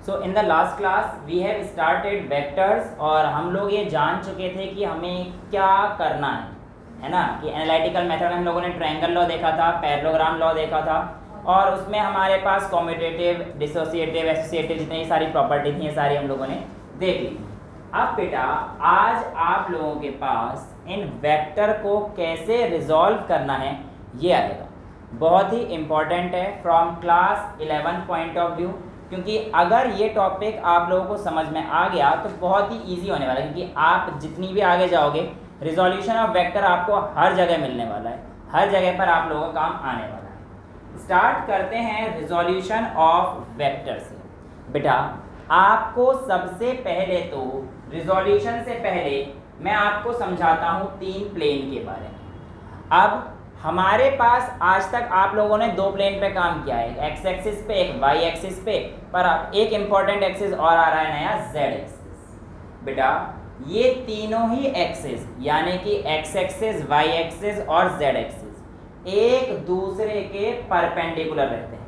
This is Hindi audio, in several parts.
So in the last class we have started vectors और हम लोग ये जान चुके थे कि हमें क्या करना है ना, कि एनालिटिकल मेथड में हम लोगों ने ट्रायंगल लॉ देखा था, पैरेललोग्राम लॉ देखा था और उसमें हमारे पास कम्यूटेटिव, डिसोसिएटिव, एसोसिएटिव जितनी सारी प्रॉपर्टी थी ये सारी हम लोगों ने देख ली। अब बेटा आज आप लोगों के पास इन वेक्टर को कैसे रिजॉल्व करना है ये आएगा। बहुत ही इम्पॉर्टेंट है from class 11 point of view, क्योंकि अगर ये टॉपिक आप लोगों को समझ में आ गया तो बहुत ही ईजी होने वाला है, क्योंकि आप जितनी भी आगे जाओगे रिजोल्यूशन ऑफ वेक्टर आपको हर जगह मिलने वाला है, हर जगह पर आप लोगों का काम आने वाला है। स्टार्ट करते हैं रिजोल्यूशन ऑफ वेक्टर से। बेटा आपको सबसे पहले तो रिजोल्यूशन से पहले मैं आपको समझाता हूँ 3 प्लेन के बारे में। अब हमारे पास आज तक आप लोगों ने 2 प्लेन पे काम किया है, एक एक्स एक्सिस पे एक वाई एक्सिस पे, पर अब एक इम्पॉर्टेंट एक्सिस और आ रहा है नया जेड एक्सिस। बेटा ये तीनों ही एक्सिस यानी कि एक्स एक्सिस, वाई एक्सिस और जेड एक्सिस एक दूसरे के परपेंडिकुलर रहते हैं।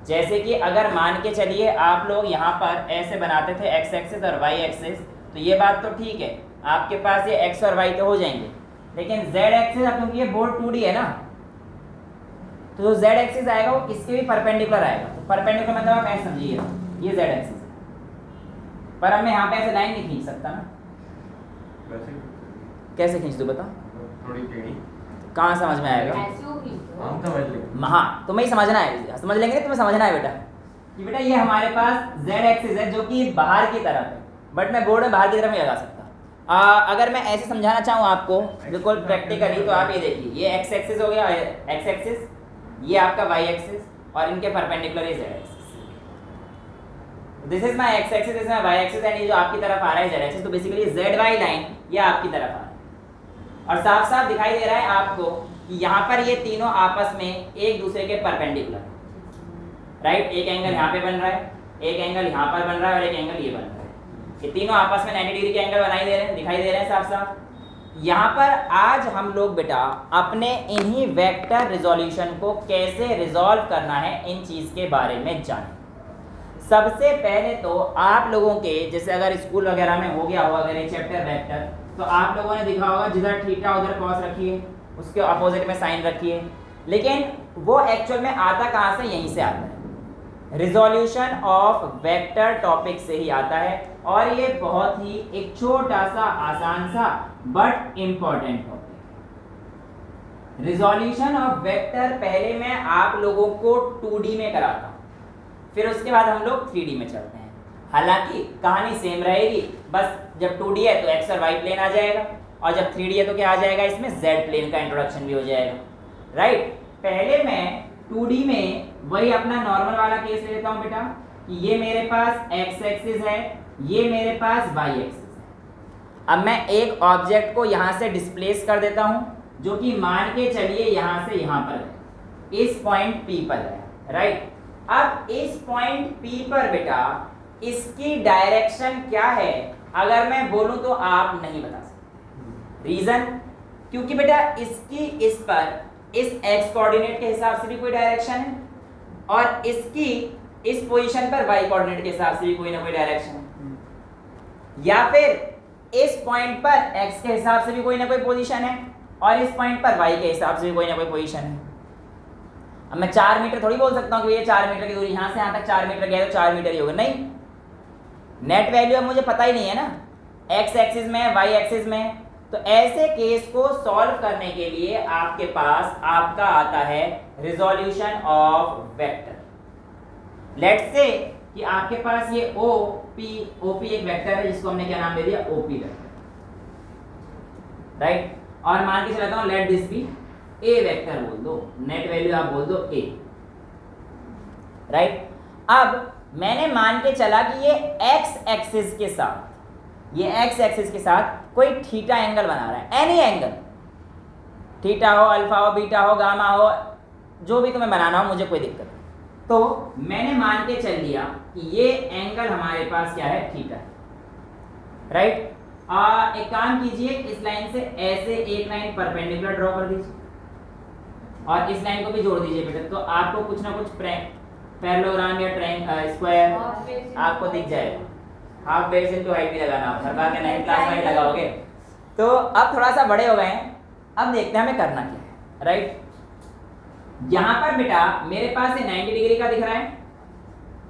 जैसे कि अगर मान के चलिए आप लोग यहाँ पर ऐसे बनाते थे एक्स एक्सिस और वाई एक्सिस, तो ये बात तो ठीक है, आपके पास ये एक्स और वाई तो हो जाएंगे, लेकिन z एक्सिस अब क्योंकि ये बोर्ड 2D है ना, तो जो z एक्सिस आएगा वो इसके भी परपेंडिकुलर आएगा। तो परपेंडिकुलर मतलब आप ऐसे समझिए ये z एक्सिस है, पर अब मैं यहाँ पे ऐसे लाइन नहीं खींच सकता ना। कैसे खींच दूँ बता? थोड़ी टेढ़ी। कहाँ समझ में आएगा? हम समझ लेंगे। हाँ तुम्हें ही समझना है, समझ लेंगे तुम्हें समझना है बेटा कि बेटा ये हमारे पास z एक्सिस है जो कि बाहर की तरफ है, बट मैं बोर्ड में बाहर की तरफ नहीं लगा सकता। अगर मैं ऐसे समझाना चाहूँ आपको बिल्कुल प्रैक्टिकली, तो आप ये देखिए ये एक्स एक्सिस हो गया, एक्स एक्सिस, ये आपका वाई एक्सिस और इनके परपेंडिकुलर ये z axis. This is my x axis, this is my y axis and ये जो आपकी तरफ आ रहा है जेड एक्सिस, तो बेसिकली जेड वाई लाइन ये आपकी तरफ आ रहा है और साफ साफ दिखाई दे रहा है आपको कि यहाँ पर ये तीनों आपस में एक दूसरे के परपेंडिकुलर, राइट। एक एंगल यहाँ पे बन रहा है, एक एंगल यहाँ पर बन रहा है और एक एंगल ये बन रहा है। ये तीनों आपस में 90 डिग्री के एंगल बनाई दे रहे हैं, दिखाई दे रहे हैं साफ साफ। यहाँ पर आज हम लोग बेटा अपने इन्हीं वेक्टर रिजोल्यूशन को कैसे रिजॉल्व करना है इन चीज़ के बारे में जानें। सबसे पहले तो आप लोगों के जैसे अगर स्कूल वगैरह में हो गया हो अगर ये चैप्टर वेक्टर, तो आप लोगों ने देखा होगा जिधर थीटा उधर कॉस रखिए, उसके अपोजिट में साइन रखिए, लेकिन वो एक्चुअल में आता कहाँ से? यहीं से आता है, रिजोल्यूशन ऑफ वेक्टर टॉपिक से ही आता है। और ये बहुत ही एक छोटा सा आसान सा but important topic. Resolution of vector पहले मैं आप लोगों को 2D में कराता हूँ, फिर उसके बाद हम लोग 3D में चलते हैं। हालांकि कहानी सेम रहेगी, बस जब 2D है तो एक्स और वाई प्लेन आ जाएगा और जब 3D है तो क्या आ जाएगा इसमें? जेड प्लेन का इंट्रोडक्शन भी हो जाएगा, राइट। पहले मैं 2D में वही अपना नॉर्मल वाला केस लेता हूँ बेटा कि ये मेरे पास एक्स एक्सिस है, ये मेरे पास वाई एक्सिस है। अब मैं एक ऑब्जेक्ट को यहाँ से डिस्प्लेस कर देता हूँ जो कि मान के चलिए यहाँ से यहाँ पर है, इस पॉइंट P पर है, राइट। अब इस पॉइंट P पर बेटा इसकी डायरेक्शन क्या है अगर मैं बोलूँ तो आप नहीं बता सकते। रीजन? क्योंकि बेटा इसकी इस पर इस x कोऑर्डिनेट के हिसाब से भी कोई डायरेक्शन है और इसकी इस पोजीशन पर y कोऑर्डिनेट के हिसाब से भी कोई ना कोई डायरेक्शन है, या फिर इस पॉइंट पर x के हिसाब से भी कोई ना कोई पोजीशन है और इस पॉइंट पर y के हिसाब से भी कोई ना कोई पोजीशन है। अब मैं 4 मीटर थोड़ी बोल सकता हूँ कि ये 4 मीटर की दूरी यहाँ से यहाँ तक 4 मीटर गया तो 4 मीटर ही होगा, नहीं। नेट वैल्यू अब मुझे पता ही नहीं है ना, x एक्सिस में y एक्सिस में। तो ऐसे केस को सॉल्व करने के लिए आपके पास आपका आता है resolution of vector. Let's say कि आपके पास ये OP एक वेक्टर है जिसको हमने क्या नाम दे दिया? OP vector, right. और मान के चलाता हूं let this be A vector बोल दो, नेट वैल्यू आप बोल दो A, राइट। अब मैंने मान के चला कि ये x एक्सिस के साथ कोई थीटा एंगल बना रहा है, एनी एंगल, थीटा हो, अल्फा हो, बीटा हो, गामा हो, जो भी तुम्हें बनाना हो, मुझे कोई दिक्कत नहीं। तो मैंने मान के चल लिया कि ये एंगल हमारे पास क्या है? Theta, right. एक काम कीजिए, इस लाइन से ऐसे एक लाइन परपेंडिकुलर ड्रॉ कर दीजिए और इस लाइन को भी जोड़ दीजिए बेटा, तो आपको कुछ ना कुछ पैरेललोग्राम या स्क्वायर आपको दिख जाएगा। हाफ बेस इनटू हाइट भी लगाना आप सरकार के 9th क्लास में ही लगाओगे। तो अब थोड़ा सा बड़े हो गए हैं, अब देखते हैं हमें करना क्या है। राइट, यहाँ पर बेटा मेरे पास ये 90 डिग्री का दिख रहा है,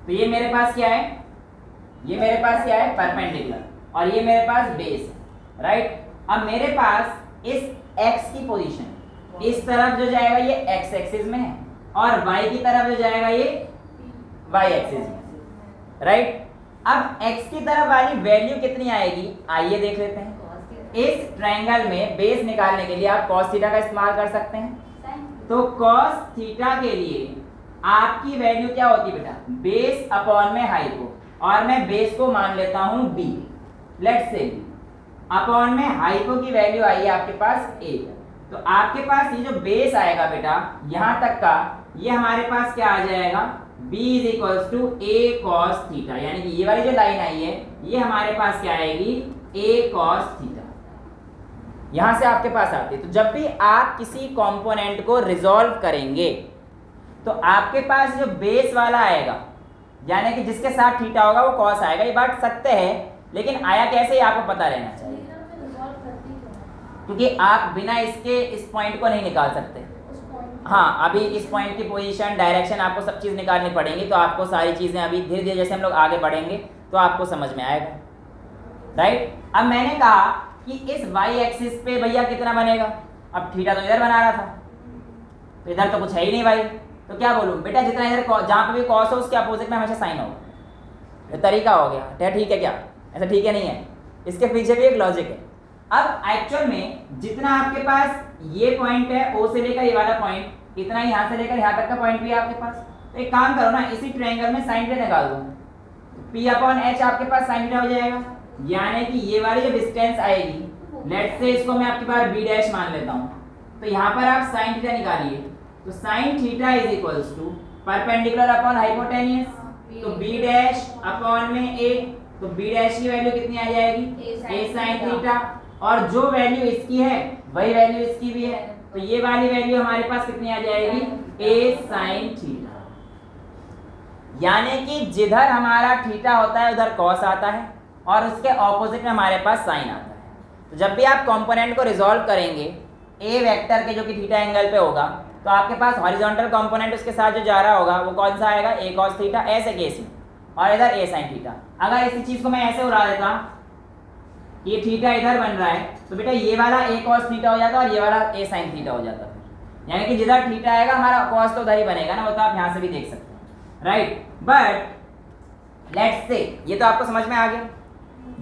तो ये मेरे पास क्या है, ये मेरे पास क्या है परपेंडिकुलर, और ये मेरे पास बेस है। राइट, अब मेरे पास इस x की पोजीशन इस तरफ जो जाएगा ये x एक्सिस में है, और y की तरफ जो जाएगा ये y एक्सिस में। राइट, अब x की तरफ वाली वैल्यू कितनी आएगी आइए देख लेते हैं। इस ट्रायंगल में बेस निकालने के लिए आप cos थीटा का इस्तेमाल कर सकते हैं। तो cos थीटा के लिए आपकी वैल्यू क्या होती है बेटा, बेस अपॉन में हाइपो, और मैं बेस को मान लेता हूं b, लेट्स से अपॉन में हाइपो की वैल्यू आई है आपके पास a। तो आपके पास ये जो बेस आएगा बेटा यहां तक का, ये हमारे पास क्या आ जाएगा, b is equals to a cos theta, यानी कि ये वाली जो लाइन आई है ये हमारे पास क्या आएगी, a cos थीटा। यहां से आपके पास आती है। तो जब भी आप किसी कंपोनेंट को रिजॉल्व करेंगे तो आपके पास जो बेस वाला आएगा, यानी कि जिसके साथ थीटा होगा वो cos आएगा। ये बात सत्य है, लेकिन आया कैसे ये आपको पता रहना चाहिए, क्योंकि आप बिना इसके इस पॉइंट को नहीं निकाल सकते। हाँ, अभी इस पॉइंट की पोजीशन, डायरेक्शन, आपको सब चीज़ निकालनी पड़ेंगी। तो आपको सारी चीज़ें अभी धीरे धीरे जैसे हम लोग आगे बढ़ेंगे तो आपको समझ में आएगा। राइट, अब मैंने कहा कि इस y एक्सिस पे भैया कितना बनेगा, अब थीटा तो इधर बना रहा था, तो इधर तो कुछ है ही नहीं भाई, तो क्या बोलूँ बेटा, जितना इधर जहाँ पे भी cos हो उसके अपोजिट में हमेशा साइन होगा। ये तरीका हो गया, ठीक है क्या, ऐसा ठीक है नहीं है, इसके पीछे भी एक लॉजिक है। अब एक्चुअल में जितना आपके पास ये पॉइंट है O से लेकर ये वाला पॉइंट, इतना यहाँ से लेकर यहाँ तक का पॉइंट भी है आपके पास। तो एक काम करो ना, इसी ट्रायंगल में साइन थीटा निकाल दो, P अपॉन H आपके पास साइन थीटा हो जाएगा, यानी कि ये वाली जो डिस्टेंस आएगी, लेट्स से इसको मैं आपके पास b डैश मान लेता हूँ, तो यहाँ पर आप साइन थीटा निकालिए। तो sine theta is equals to perpendicular upon hypotenuse, तो b डैश अपॉन में a, तो b डैश की वैल्यू कितनी आ जाएगी, a साइन थीटा, और जो वैल्यू इसकी है वही वैल्यू इसकी भी है, तो ये वाली वैल्यू हमारे पास कितनी आ जाएगी, a साइन थीटा। यानी कि जिधर हमारा थीटा होता है उधर cos आता है, और उसके ऑपोजिट में हमारे पास साइन आता है। तो जब भी आप कंपोनेंट को रिजॉल्व करेंगे a वेक्टर के, जो कि थीटा एंगल पे होगा, तो आपके पास हॉरिजॉन्टल कंपोनेंट उसके साथ जो जा रहा होगा वो कौन सा आएगा, a cos थीटा, ऐसे केस में, और इधर a sin थीटा। अगर इसी चीज को मैं ऐसे उड़ा देता, ये थीटा इधर बन रहा है, तो बेटा ये वाला a cos थीटा हो जाता और ये वाला a sin थीटा हो जाता। यानी कि जिधर थीटा आएगा हमारा cos तो उधर ही बनेगा ना, वो तो आप यहाँ से भी देख सकते हैं। राइट, बट लेट्स से, ये तो आपको समझ में आ गया।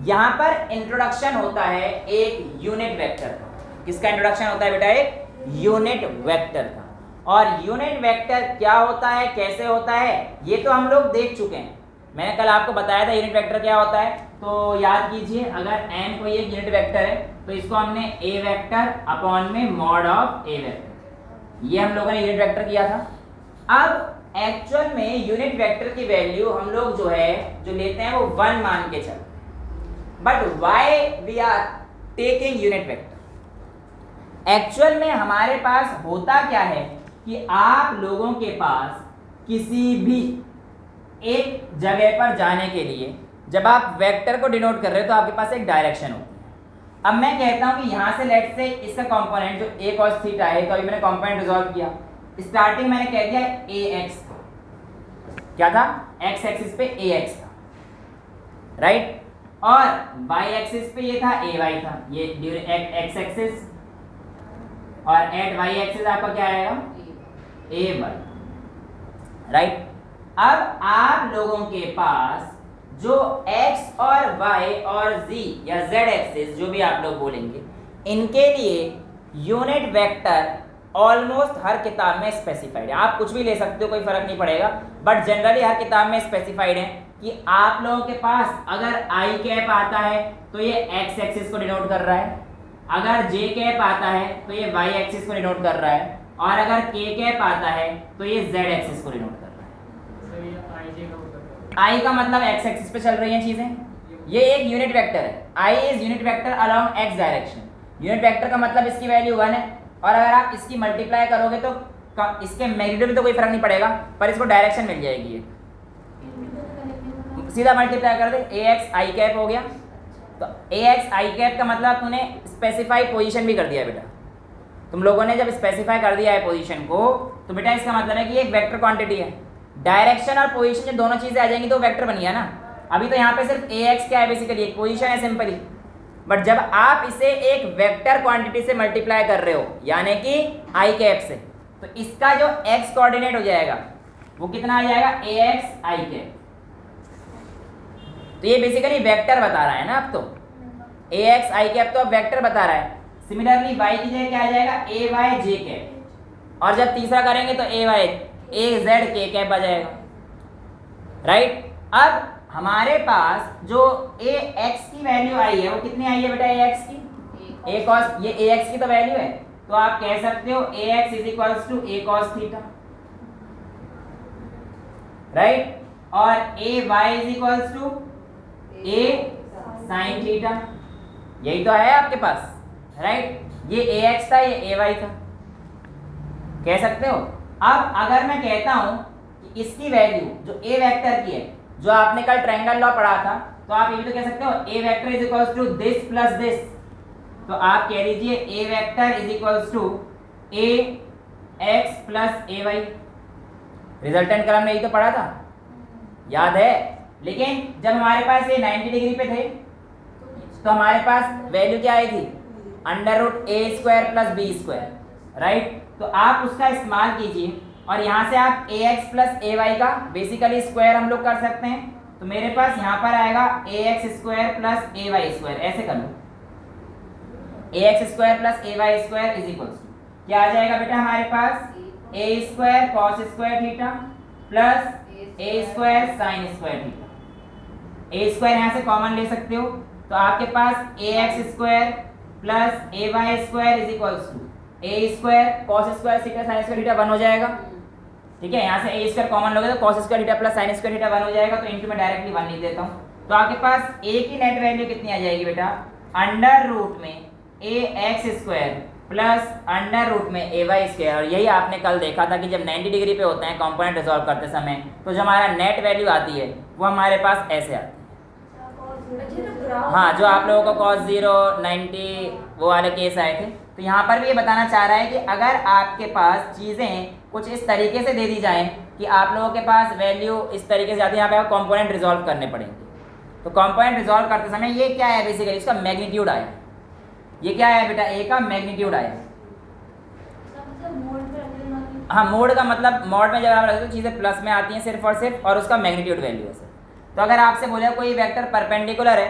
यहाँ पर इंट्रोडक्शन होता है एक यूनिट वेक्टर का। किसका इंट्रोडक्शन होता है बेटा, एक यूनिट वेक्टर का। और यूनिट वेक्टर क्या होता है, कैसे होता है, ये तो हम लोग देख चुके हैं। मैंने कल आपको बताया था यूनिट वेक्टर क्या होता है, तो याद कीजिए, अगर m कोई एक यूनिट वेक्टर है तो इसको हमने a वेक्टर अपॉन में मॉड ऑफ a वेक्टर, ये हम लोगों ने यूनिट वेक्टर किया था। अब एक्चुअल में यूनिट वेक्टर की वैल्यू हम लोग जो है जो लेते हैं वो 1 मान के चलते हैं। But why we are taking unit vector, actual में हमारे पास होता क्या है कि आप लोगों के पास किसी भी एक जगह पर जाने के लिए जब आप वेक्टर को डिनोट कर रहे हो तो आपके पास एक डायरेक्शन होती है। अब मैं कहता हूं कि यहां से लेट से इसका कंपोनेंट जो a cos थीटा है, तो अभी मैंने कंपोनेंट रिजॉल्व किया, स्टार्टिंग मैंने कह दिया ax, क्या था, x एक्सिस पे ax था, राइट, और y एक्सिस पे ये था ay था, ये x एक्सिस, और एट y एक्सिस आपका क्या आएगा, ay, राइट। अब आप लोगों के पास जो x और y और z या z एक्सिस जो भी आप लोग बोलेंगे, इनके लिए यूनिट वेक्टर ऑलमोस्ट हर किताब में स्पेसिफाइड है। आप कुछ भी ले सकते हो, कोई फर्क नहीं पड़ेगा, बट जनरली हर किताब में स्पेसिफाइड है कि आप लोगों के पास अगर i कैप आता है तो ये x एक्सिस को डिनोट कर रहा है, अगर j कैप आता है तो ये y एक्सिस को डिनोट कर रहा है, और अगर k कैप आता है तो ये z एक्सिस को डिनोट कर रहा है। i का मतलब x एक्सिस पे चल रही हैं चीजें, ये एक यूनिट वेक्टर है। i is unit vector along x direction. Unit vector का मतलब इसकी वैल्यू 1 है, और अगर आप इसकी मल्टीप्लाई करोगे तो इसके मैग्नीट्यूड में तो कोई फर्क नहीं पड़ेगा, पर इसको डायरेक्शन मिल जाएगी ये। सीधा मल्टीप्लाई कर दे, ए एक्स आई कैप हो गया। तो ए एक्स आई कैप का मतलब तूने स्पेसिफाई पोजीशन भी कर दिया बेटा। तुम लोगों ने जब स्पेसिफाई कर दिया है पोजीशन को, तो बेटा इसका मतलब है कि एक वेक्टर क्वांटिटी है। डायरेक्शन और पोजीशन जब दोनों चीजें आ जाएंगी तो वेक्टर बन गया ना। अभी तो यहाँ पे सिर्फ ए एक्स क्या है, बेसिकली एक पोजीशन है सिंपली। बट जब आप इसे एक वेक्टर क्वांटिटी से मल्टीप्लाई कर रहे हो, यानी कि आई कैप से, तो इसका जो एक्स कोऑर्डिनेट हो जाएगा वो कितना आ जाएगा, ए एक्स आई कैप। तो ये बेसिकली वेक्टर बता रहा है ना अब तो, ए एक्स आई कैप तो अब वेक्टर बता रहा है। सिमिलरली वाई की जगह क्या आ जाएगा, ए वाई जे कैप। और जब तीसरा करेंगे तो ए वाई ए जेड के कैप आ जाएगा, राइट। अब हमारे पास जो ए एक्स की वैल्यू आई है वो कितनी आई है बेटा, ए एक्स की ए कॉस, ये ए एक्स की तो वैल्यू है, तो आप कह सकते हो a x is equals to a cos theta, right. और a y is equals to a sine theta, यही तो है आपके पास, राइट। ये ए एक्स था, ये ए वाई था, कह सकते हो। अब अगर मैं कहता हूं कि इसकी वैल्यू जो ए वेक्टर की है, जो आपने कल ट्रायंगल लॉ पढ़ा था, तो आप ये भी तो कह सकते हो a vector is equals to this plus this. तो आप कह लीजिए a vector is equals to a x plus a y. Resultant column में यही तो पढ़ा था, याद है। लेकिन जब हमारे पास ये 90 डिग्री पे थे तो हमारे पास वैल्यू क्या आई थी, under root a square plus b square, right. तो आप उसका इस्तेमाल कीजिए और यहाँ से आप a x plus a y का बेसिकली स्क्वायर हम लोग कर सकते हैं। तो मेरे पास यहाँ पर आएगा a x square plus a y square, ऐसे कर लो, a x square plus a y square is equals to क्या आ जाएगा बेटा हमारे पास, a square cos square theta plus a square sine square theta. A square यहाँ से कॉमन ले सकते हो, तो आपके पास a x square plus a y square is equals to a square cos square theta sine square theta 1 हो जाएगा, ठीक है। यहाँ से ए स्क्वायर कॉमन लोगे तो cos square theta plus sign square theta 1 हो जाएगा, तो इनटू में डायरेक्टली 1 लिख देता हूँ। तो आपके पास ए की नेट वैल्यू कितनी आ जाएगी बेटा, अंडर रूट में a x square plus under root में ए वाई स्क्वायर। और यही आपने कल देखा था कि जब 90 डिग्री पे होते हैं कंपोनेंट रिजॉल्व करते समय, तो जो हमारा नेट वैल्यू आती है वो हमारे पास ऐसे आती है। हाँ, जो आप लोगों को cos 0 90 वो वाले केस आए थे। तो यहाँ पर भी ये बताना चाह रहा है कि अगर आपके पास चीज़ें कुछ इस तरीके से दे दी जाएं कि आप लोगों के पास वैल्यू इस तरीके से आती है, यहाँ पे आपको कंपोनेंट रिजॉल्व करने पड़ेंगे। तो कंपोनेंट रिजॉल्व करते समय ये क्या है, बेसिकली इसका मैग्नीट्यूड आया। ये क्या है बेटा, ए का मैग्नीट्यूड आया। हाँ, मोड का मतलब मोड में जब आप रखते हो चीज़ें प्लस में आती हैं सिर्फ और सिर्फ, और उसका मैग्नीट्यूड वैल्यू है सर। तो अगर आपसे बोले कोई वेक्टर परपेंडिकुलर है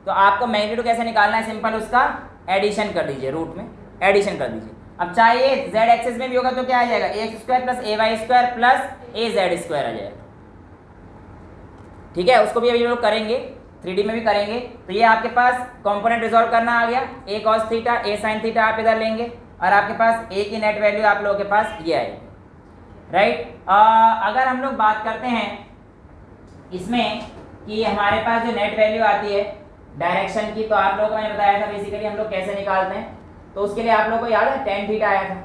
तो आपको मैग्नीट्यूड कैसे निकालना है, सिंपल उसका एडिशन कर दीजिए, रूट में एडिशन कर दीजिए। अब चाहे जेड एक्सिस में भी होगा तो क्या आ जाएगा, ए x square plus a y square plus A Z square आ जाएगा, ठीक है। उसको भी अभी लोग करेंगे, 3D में भी करेंगे। तो ये आपके पास कंपोनेंट रिजॉल्व करना आ गया, ए कॉस थीटा ए साइन थीटा आप इधर लेंगे, और आपके पास ए की नेट वैल्यू आप लोगों के पास ये आएगी, राइट। अगर हम लोग बात करते हैं इसमें कि हमारे पास जो नेट वैल्यू आती है डायरेक्शन की, तो आप लोगों को मैंने बताया था बेसिकली हम लोग कैसे निकालते हैं। तो उसके लिए आप लोगों को याद है tan थीटा आया था,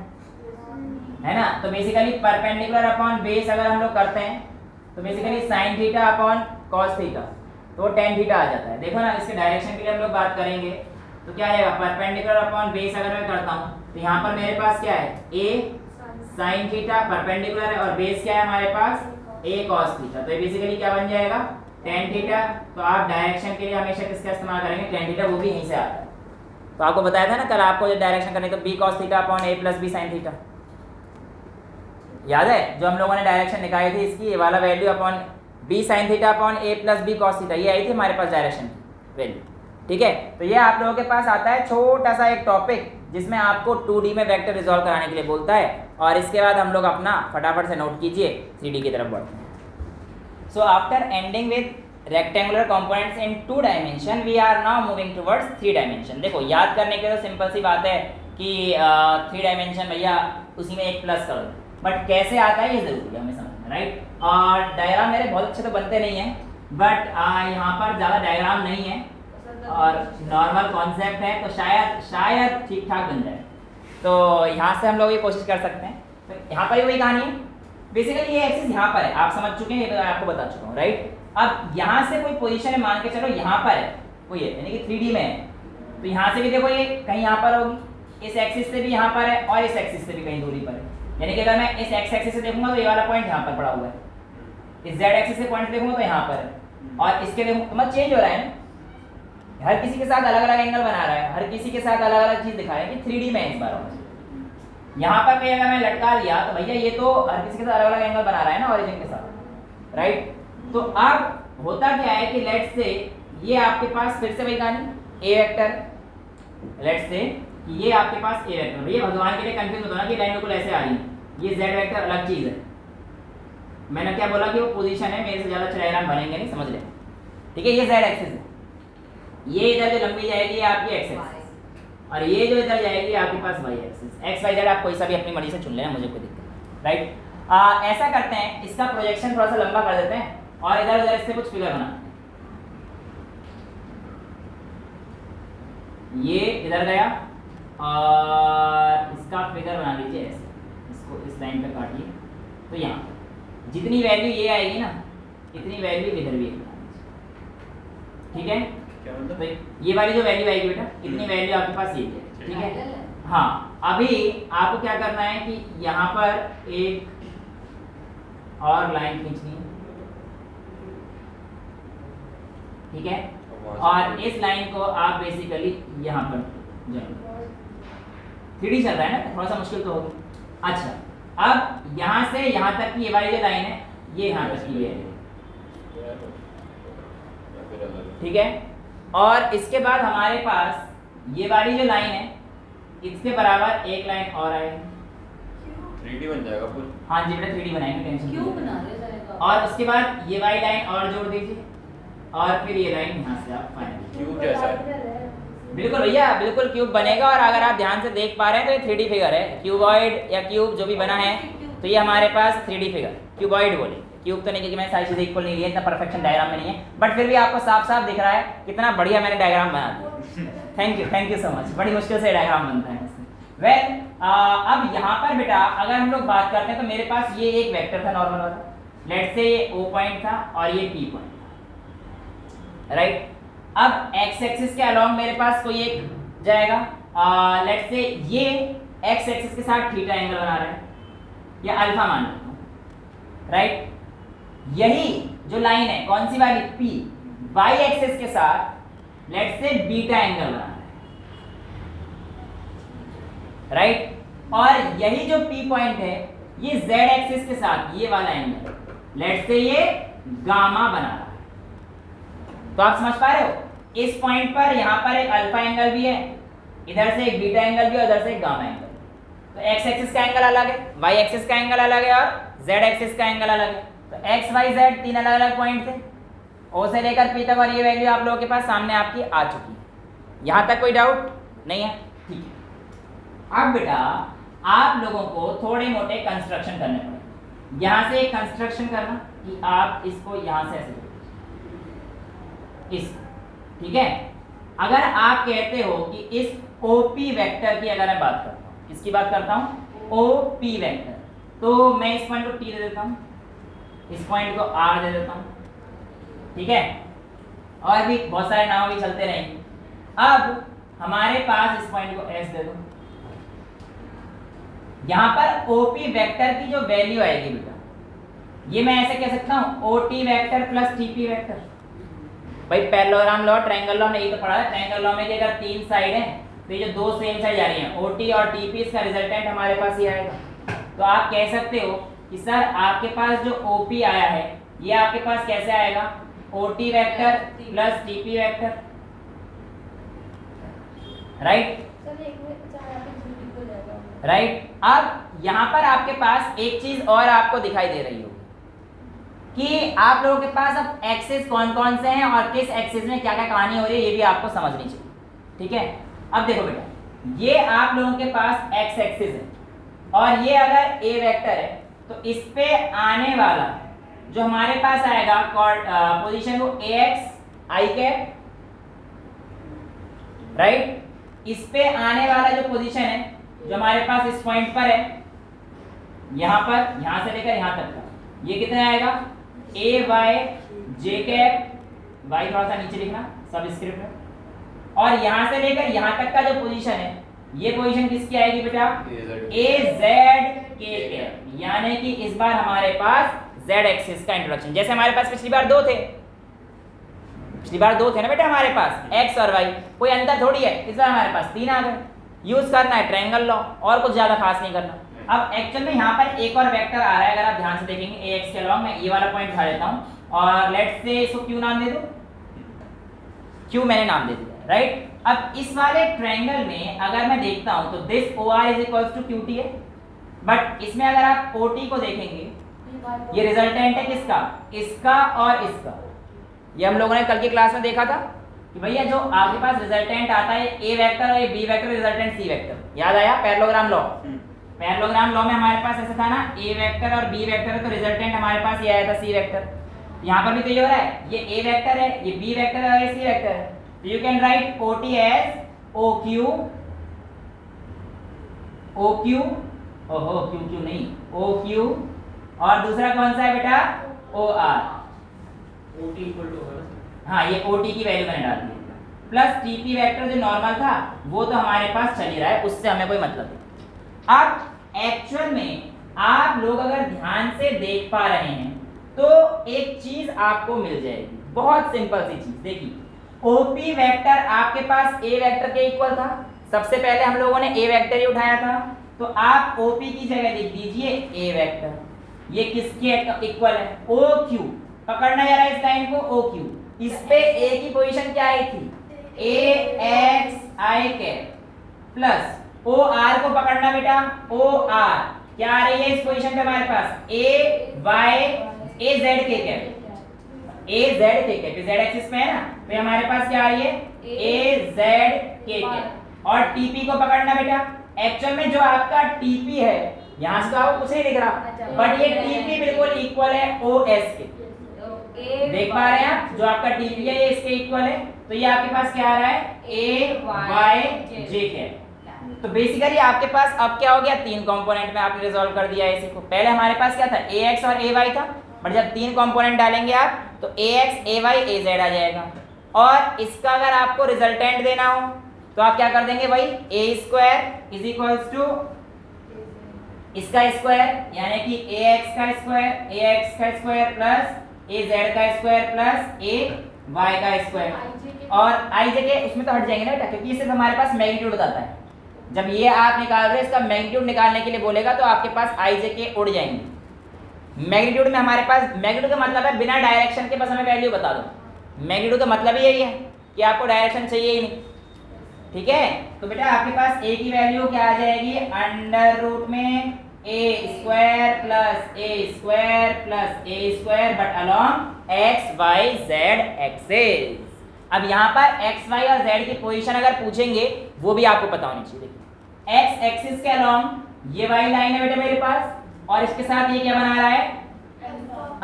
है ना। तो बेसिकली परपेंडिकुलर अपॉन बेस अगर हम लोग करते हैं तो basically sine theta upon cos theta, तो tan थीटा आ जाता है। देखो ना, इसके डायरेक्शन के लिए हम लोग बात करेंगे तो क्या आएगा, परपेंडिकुलर अपॉन बेस अगर मैं करता हूँ तो यहाँ पर मेरे पास क्या है, a साइन थीटा परपेंडिकुलर है, और बेस क्या है हमारे पास, a कॉस थीटा। तो ये बेसिकली क्या बन जाएगा, tan थीटा। तो आप डायरेक्शन के लिए हमेशा किसका इस्तेमाल करेंगे, tan थीटा, वो भी यहीं से आता है। तो आपको बताया था ना कल, आपको जो डायरेक्शन करनी तो b cos theta upon a plus b sin theta, याद है जो हम लोगों ने डायरेक्शन निकाली थी इसकी, ये वाला value upon b sin theta upon a plus b cos theta, ये आई थी हमारे पास डायरेक्शन की वैल्यू, ठीक है। तो ये आप लोगों के पास आता है छोटा सा एक टॉपिक जिसमें आपको 2D में वेक्टर रिजॉल्व कराने के लिए बोलता है, और इसके बाद हम लोग अपना फटाफट से नोट कीजिए 3D की तरफ बढ़ते हैं। So after ending with rectangular components in 2 dimension we are now moving towards 3 dimension. देखो याद करने के लिए तो सिंपल सी बात है कि 3 डायमेंशन भैया उसी में एक प्लस करो, बट कैसे आता है ये जरूरी है हमें समझना, राइट। और डायग्राम मेरे बहुत अच्छे तो बनते नहीं हैं, बट यहाँ पर ज़्यादा डायग्राम नहीं है और नॉर्मल कॉन्सेप्ट है, तो शायद ठीक ठाक बन जाए। तो यहाँ से हम लोग ये कोशिश कर सकते हैं। तो यहाँ पर भी वही कहानी है। बेसिकली ये एक्सिस यहाँ पर है, आप समझ चुके हैं, ये तो मैं आपको बता चुका हूँ, राइट। अब यहाँ से कोई पोजीशन है, मान के चलो यहाँ पर है कोई है, यानी कि 3D में है, तो यहाँ से भी देखो ये कहीं यहाँ पर होगी, इस एक्सिस से भी यहाँ पर है और इस एक्सिस से भी कहीं दूरी पर है। यानी कि अगर मैं इस एक्स एक्सिस से देखूंगा तो ये वाला पॉइंट यहाँ पर पड़ा हुआ है, इस जेड एक्सिस से पॉइंट देखूंगा तो यहाँ पर है, और इसके देखूंगा तो मत चेंज हो रहा है ना, हर किसी के साथ अलग अलग एंगल बना रहा है, हर किसी के साथ अलग अलग चीज दिखा रहा है कि 3D में है इस बार। यहाँ पर अगर मैं लटका दिया तो भैया ये तो हर किसी के साथ अलग अलग एंगल बना रहा है ना ओरिजिन के साथ, राइट। तो अब होता क्या है कि लेट्स से ये आपके पास फिर से वही कहानी ए वेक्टर, लेट्स से ये आपके पास ए वेक्टर, भैया भगवान के लिए कंफ्यूज होता ना कि लाइन बिल्कुल ऐसे आ रही है, ये जेड वेक्टर अलग चीज है। मैंने क्या बोला कि वो पोजीशन है, मेरे से ज्यादा डायग्राम बनेंगे नहीं, समझ लें, ठीक है। ये जेड एक्सिस है, ये इधर जो लंबी जाएगी ये आपकी एक्स एक्सिस, और ये जो इधर जाएगी आपके पास y axis. X y z आप कोई सा भी अपनी मर्जी से चुन लेना, मुझे कोई दिक्कत नहीं, राइट। ऐसा करते हैं, इसका प्रोजेक्शन थोड़ा सा लंबा कर देते हैं और इधर उधर इससे कुछ फिगर बनाते हैं। ये इधर गया और इसका फिगर बना लीजिए ऐसे, इसको इस लाइन पे काटिए, तो यहाँ जितनी वैल्यू ये आएगी ना इतनी वैल्यू इधर भी बना लीजिए, ठीक है। क्या मतलब तो ये वाली जो वैल्यू आएगी बेटा, इतनी वैल्यू आपके पास ये है, ठीक है। हाँ, अभी आपको क्या करना है कि यहाँ पर एक और लाइन खींचनी है, ठीक है, और इस लाइन को आप बेसिकली यहाँ पर जाएंगे। 3D चल रहा है ना, थोड़ा सा मुश्किल तो होगी। अच्छा, अब यहाँ से यहाँ तक की ये वाली जो लाइन है ये यहाँ तक की है, ठीक है। और इसके बाद हमारे पास ये वाली जो लाइन है इसके बराबर एक लाइन और आएगी, 3D बन जाएगा पूरा। हाँ जी बेटा 3D बनाएंगे, टेंशन क्यों बना रहे हैं? और उसके बाद ये वाली लाइन और जोड़ दीजिए और फिर ये लाइन यहाँ से आप फाइनल क्यूब जैसा है। बिल्कुल भैया, बिल्कुल क्यूब बनेगा। और अगर आप ध्यान से देख पा रहे हैं तो ये 3D फिगर है, क्यूबॉइड या क्यूब जो भी बना है तो ये हमारे पास 3D फिगर क्यूबॉइड बोले, क्यूब तो नहीं क्योंकि मैं सारी चीज़ें इक्वल नहीं लिया, इतना परफेक्शन डायग्राम में नहीं है, बट फिर भी आपको साफ साफ दिख रहा है कितना बढ़िया मैंने डायग्राम बना दिया। थैंक यू सो मच, बड़ी मुश्किल से डायग्राम बनता है। वेल अब यहाँ पर बेटा अगर हम लोग बात करते हैं तो मेरे पास ये एक वेक्टर था नॉर्मल वाला, लेट्स से ये O पॉइंट था और ये P पॉइंट था, राइट। अब एक्स एक्सिस के अलोंग मेरे पास कोई एक जाएगा, लेट्स से ये एक्स एक्सिस के साथ थीटा एंगल बना रहा है या अल्फा मान लेता हूं, राइट। यही जो लाइन है कौन सी वाली P, वाई एक्सिस के साथ लेट्स से बीटा एंगल बना रहा है, राइट। और यही जो P पॉइंट है ये Z एक्सिस के साथ ये वाला एंगल लेट्स से ये गामा बना रहा है। तो आप समझ पा रहे हो, इस पॉइंट पर यहाँ पर एक अल्फा एंगल भी है, इधर से एक बीटा एंगल भी है, उधर से एक गामा एंगल। तो एक्स एक्सिस का एंगल अलग है, वाई एक्सिस का एंगल अलग है और जेड एक्सिस का एंगल अलग है। तो एक्स वाई जेड तीन अलग अलग पॉइंट थे, ओ से लेकर पी तक, और ये वैल्यू आप लोगों के पास सामने आपकी आ चुकी है। यहाँ तक कोई डाउट नहीं है, ठीक है। अब बेटा आप लोगों को थोड़े मोटे कंस्ट्रक्शन करने पड़ेंगे। यहाँ से एक कंस्ट्रक्शन करना कि आप इसको यहाँ से ऐसे इस, ठीक है। अगर आप कहते हो कि इस OP वेक्टर की अगर मैं बात करता हूँ, किसकी बात करता हूँ, OP वेक्टर, तो मैं इस पॉइंट को T दे देता हूँ, इस पॉइंट को R दे देता हूँ, ठीक है। और भी बहुत सारे नाम भी चलते रहेंगे। अब हमारे पास इस पॉइंट को S दे दो। यहाँ पर OP वेक्टर की जो वैल्यू आएगी बेटा, ये मैं ऐसे कह सकता हूँ OT vector plus TP vector. भाई पैरेललोग्राम लॉ, ट्रायंगल लॉ नहीं तो पढ़ा है, ट्रायंगल लॉ में कि अगर तीन साइड हैं तो ये जो दो सेम साइड जा रही हैं OT और TP, इसका रिजल्टेंट हमारे पास ये आएगा। तो आप कह सकते हो कि सर आपके पास जो OP आया है ये आपके पास कैसे आएगा, OT vector plus TP vector, right right. अब यहाँ पर आपके पास एक चीज और आपको दिखाई दे रही होगी कि आप लोगों के पास अब एक्सिस कौन कौन से हैं और किस एक्सिस में क्या क्या कहानी हो रही है, ये भी आपको समझनी चाहिए, ठीक है। अब देखो बेटा, ये आप लोगों के पास एक्स एक्सिस है और ये अगर ए वेक्टर है तो इस पे आने वाला जो हमारे पास आएगा पोजीशन वो AX आई कैप, राइट। इस पे आने वाला जो पोजीशन है जो हमारे पास इस पॉइंट पर है यहाँ पर यहाँ से लेकर यहाँ तक का ये कितना आएगा ए वाई जे कैप वाई थोड़ा सा नीचे लिखना सब स्क्रिप्ट में, और यहाँ से लेकर यहाँ तक का जो पोजीशन है ये पोजीशन किसकी आएगी बेटा ए जेड के कैप, यानी कि इस बार हमारे पास जेड एक्सिस का इंट्रोडक्शन। जैसे हमारे पास पिछली बार दो थे ना बेटा हमारे पास एक्स और वाई, कोई अंतर थोड़ी है, इस बार हमारे पास 3 आ गए। यूज करना है ट्रायंगल लॉ और कुछ ज्यादा खास नहीं करना। अब एक्चुअल में यहाँ पर एक और वेक्टर आ रहा है, अगर आप ध्यान से देखेंगे ए एक्स के अलॉन्ग, मैं ये वाला पॉइंट उठा लेता हूँ और लेट्स से इसको क्यू नाम दे दूँ, क्यू मैंने नाम दे दिया राइट। अब इस वाले ट्रायंगल में अगर मैं देखता हूँ तो this O R is equals to Q T है, बट इसमें अगर आप ओ टी को देखेंगे ये रिजल्टेंट है किसका, इसका और इसका। ये हम लोगों ने कल की क्लास में देखा था कि भैया जो आपके पास रिजल्टेंट आता है ए वेक्टर और B vector resultant C vector, याद आया पैरेललोग्राम लॉ। पैरेललोग्राम लॉ में हमारे पास ऐसा था ना ए वेक्टर और बी वेक्टर है तो रिजल्टेंट हमारे पास ये आया था सी वेक्टर। यहाँ पर भी तो ये हो रहा है, ये ए वेक्टर है, ये बी वेक्टर है और ये सी वेक्टर है, तो you can write O T as O Q, ओहो क्यू नहीं ओ क्यू, और दूसरा कौन सा है बेटा O R, OT equal to हाँ ये ओ टी की वैल्यू मैंने डाल दी, प्लस टी पी वेक्टर जो नॉर्मल था वो तो हमारे पास चल ही रहा है, उससे हमें कोई मतलब नहीं। अब एक्चुअल में आप लोग अगर ध्यान से देख पा रहे हैं तो एक चीज आपको मिल जाएगी, बहुत सिंपल सी चीज। देखिए ओपी वेक्टर आपके पास ए वेक्टर के इक्वल था, सबसे पहले हम लोगों ने ए वेक्टर ही उठाया था, तो आप ओपी की जगह लिख दीजिए ए वेक्टर, ये किसके इक्वल है ओ क्यू, पकड़ना जरा इस लाइन को ओ क्यू, इस पे ए की पोजीशन क्या आई थी ए एक्स आई कैप, प्लस ओ आर को पकड़ना बेटा ओ आर, क्या आ रही है इस पोजीशन पे हमारे पास ए वाई ए जेड के कैप, ए जेड के कैप जेड एक्सिस पे है ना, तो हमारे पास क्या आ रही है ए जेड के कैप, और टीपी को पकड़ना बेटा। एक्चुअल में जो आपका टीपी है यहाँ से तो आपको कुछ नहीं दिख रहा, बट ये टीपी बिल्कुल इक्वल है ओ एस के, देख पा रहे हैं आप, जो आपका टीपी है ये इसके इक्वल है, तो ये आपके पास क्या आ रहा है ए वाई जे के। तो बेसिकली आपके पास अब क्या हो गया, 3 कंपोनेंट में आपने रिजॉल्व कर दिया इसी को। पहले हमारे पास क्या था ए एक्स और ए वाई था, बट जब 3 कंपोनेंट डालेंगे आप तो ए एक्स ए वाई ए जेड आ जाएगा, और इसका अगर आपको रिजल्टेंट देना हो तो आप क्या कर देंगे भाई ए स्क्वायर इज इक्वल्स टू इसका स्क्वायर, यानी कि ए एक्स का स्क्वायर प्लस ए जेड का स्क्वायर प्लस ए वाई का स्क्वायर, और आई जे के उसमें तो हट जाएंगे ना बेटा, क्योंकि ये सिर्फ हमारे पास मैग्नीट्यूड बताता है। जब ये आप निकाल रहे हो इसका मैग्नीट्यूड निकालने के लिए बोलेगा तो आपके पास आई जे के उड़ जाएंगे। मैग्नीट्यूड में हमारे पास, मैग्नीट्यूड का मतलब है बिना डायरेक्शन के बस हमें वैल्यू बता दो, मैग्नीट्यूड का मतलब ही यही है कि आपको डायरेक्शन चाहिए ही नहीं, ठीक है। तो बेटा आपके पास ए की वैल्यू क्या आ जाएगी अंडर रूट में a square plus a square but along x y z axis. अब यहाँ पर एक्स वाई और जेड की पोजीशन अगर पूछेंगे वो भी आपको पता होनी चाहिए। देखिए एक्स एक्सिस के अलॉन्ग ये वाई लाइन है बेटा मेरे पास, और इसके साथ ये क्या बना रहा है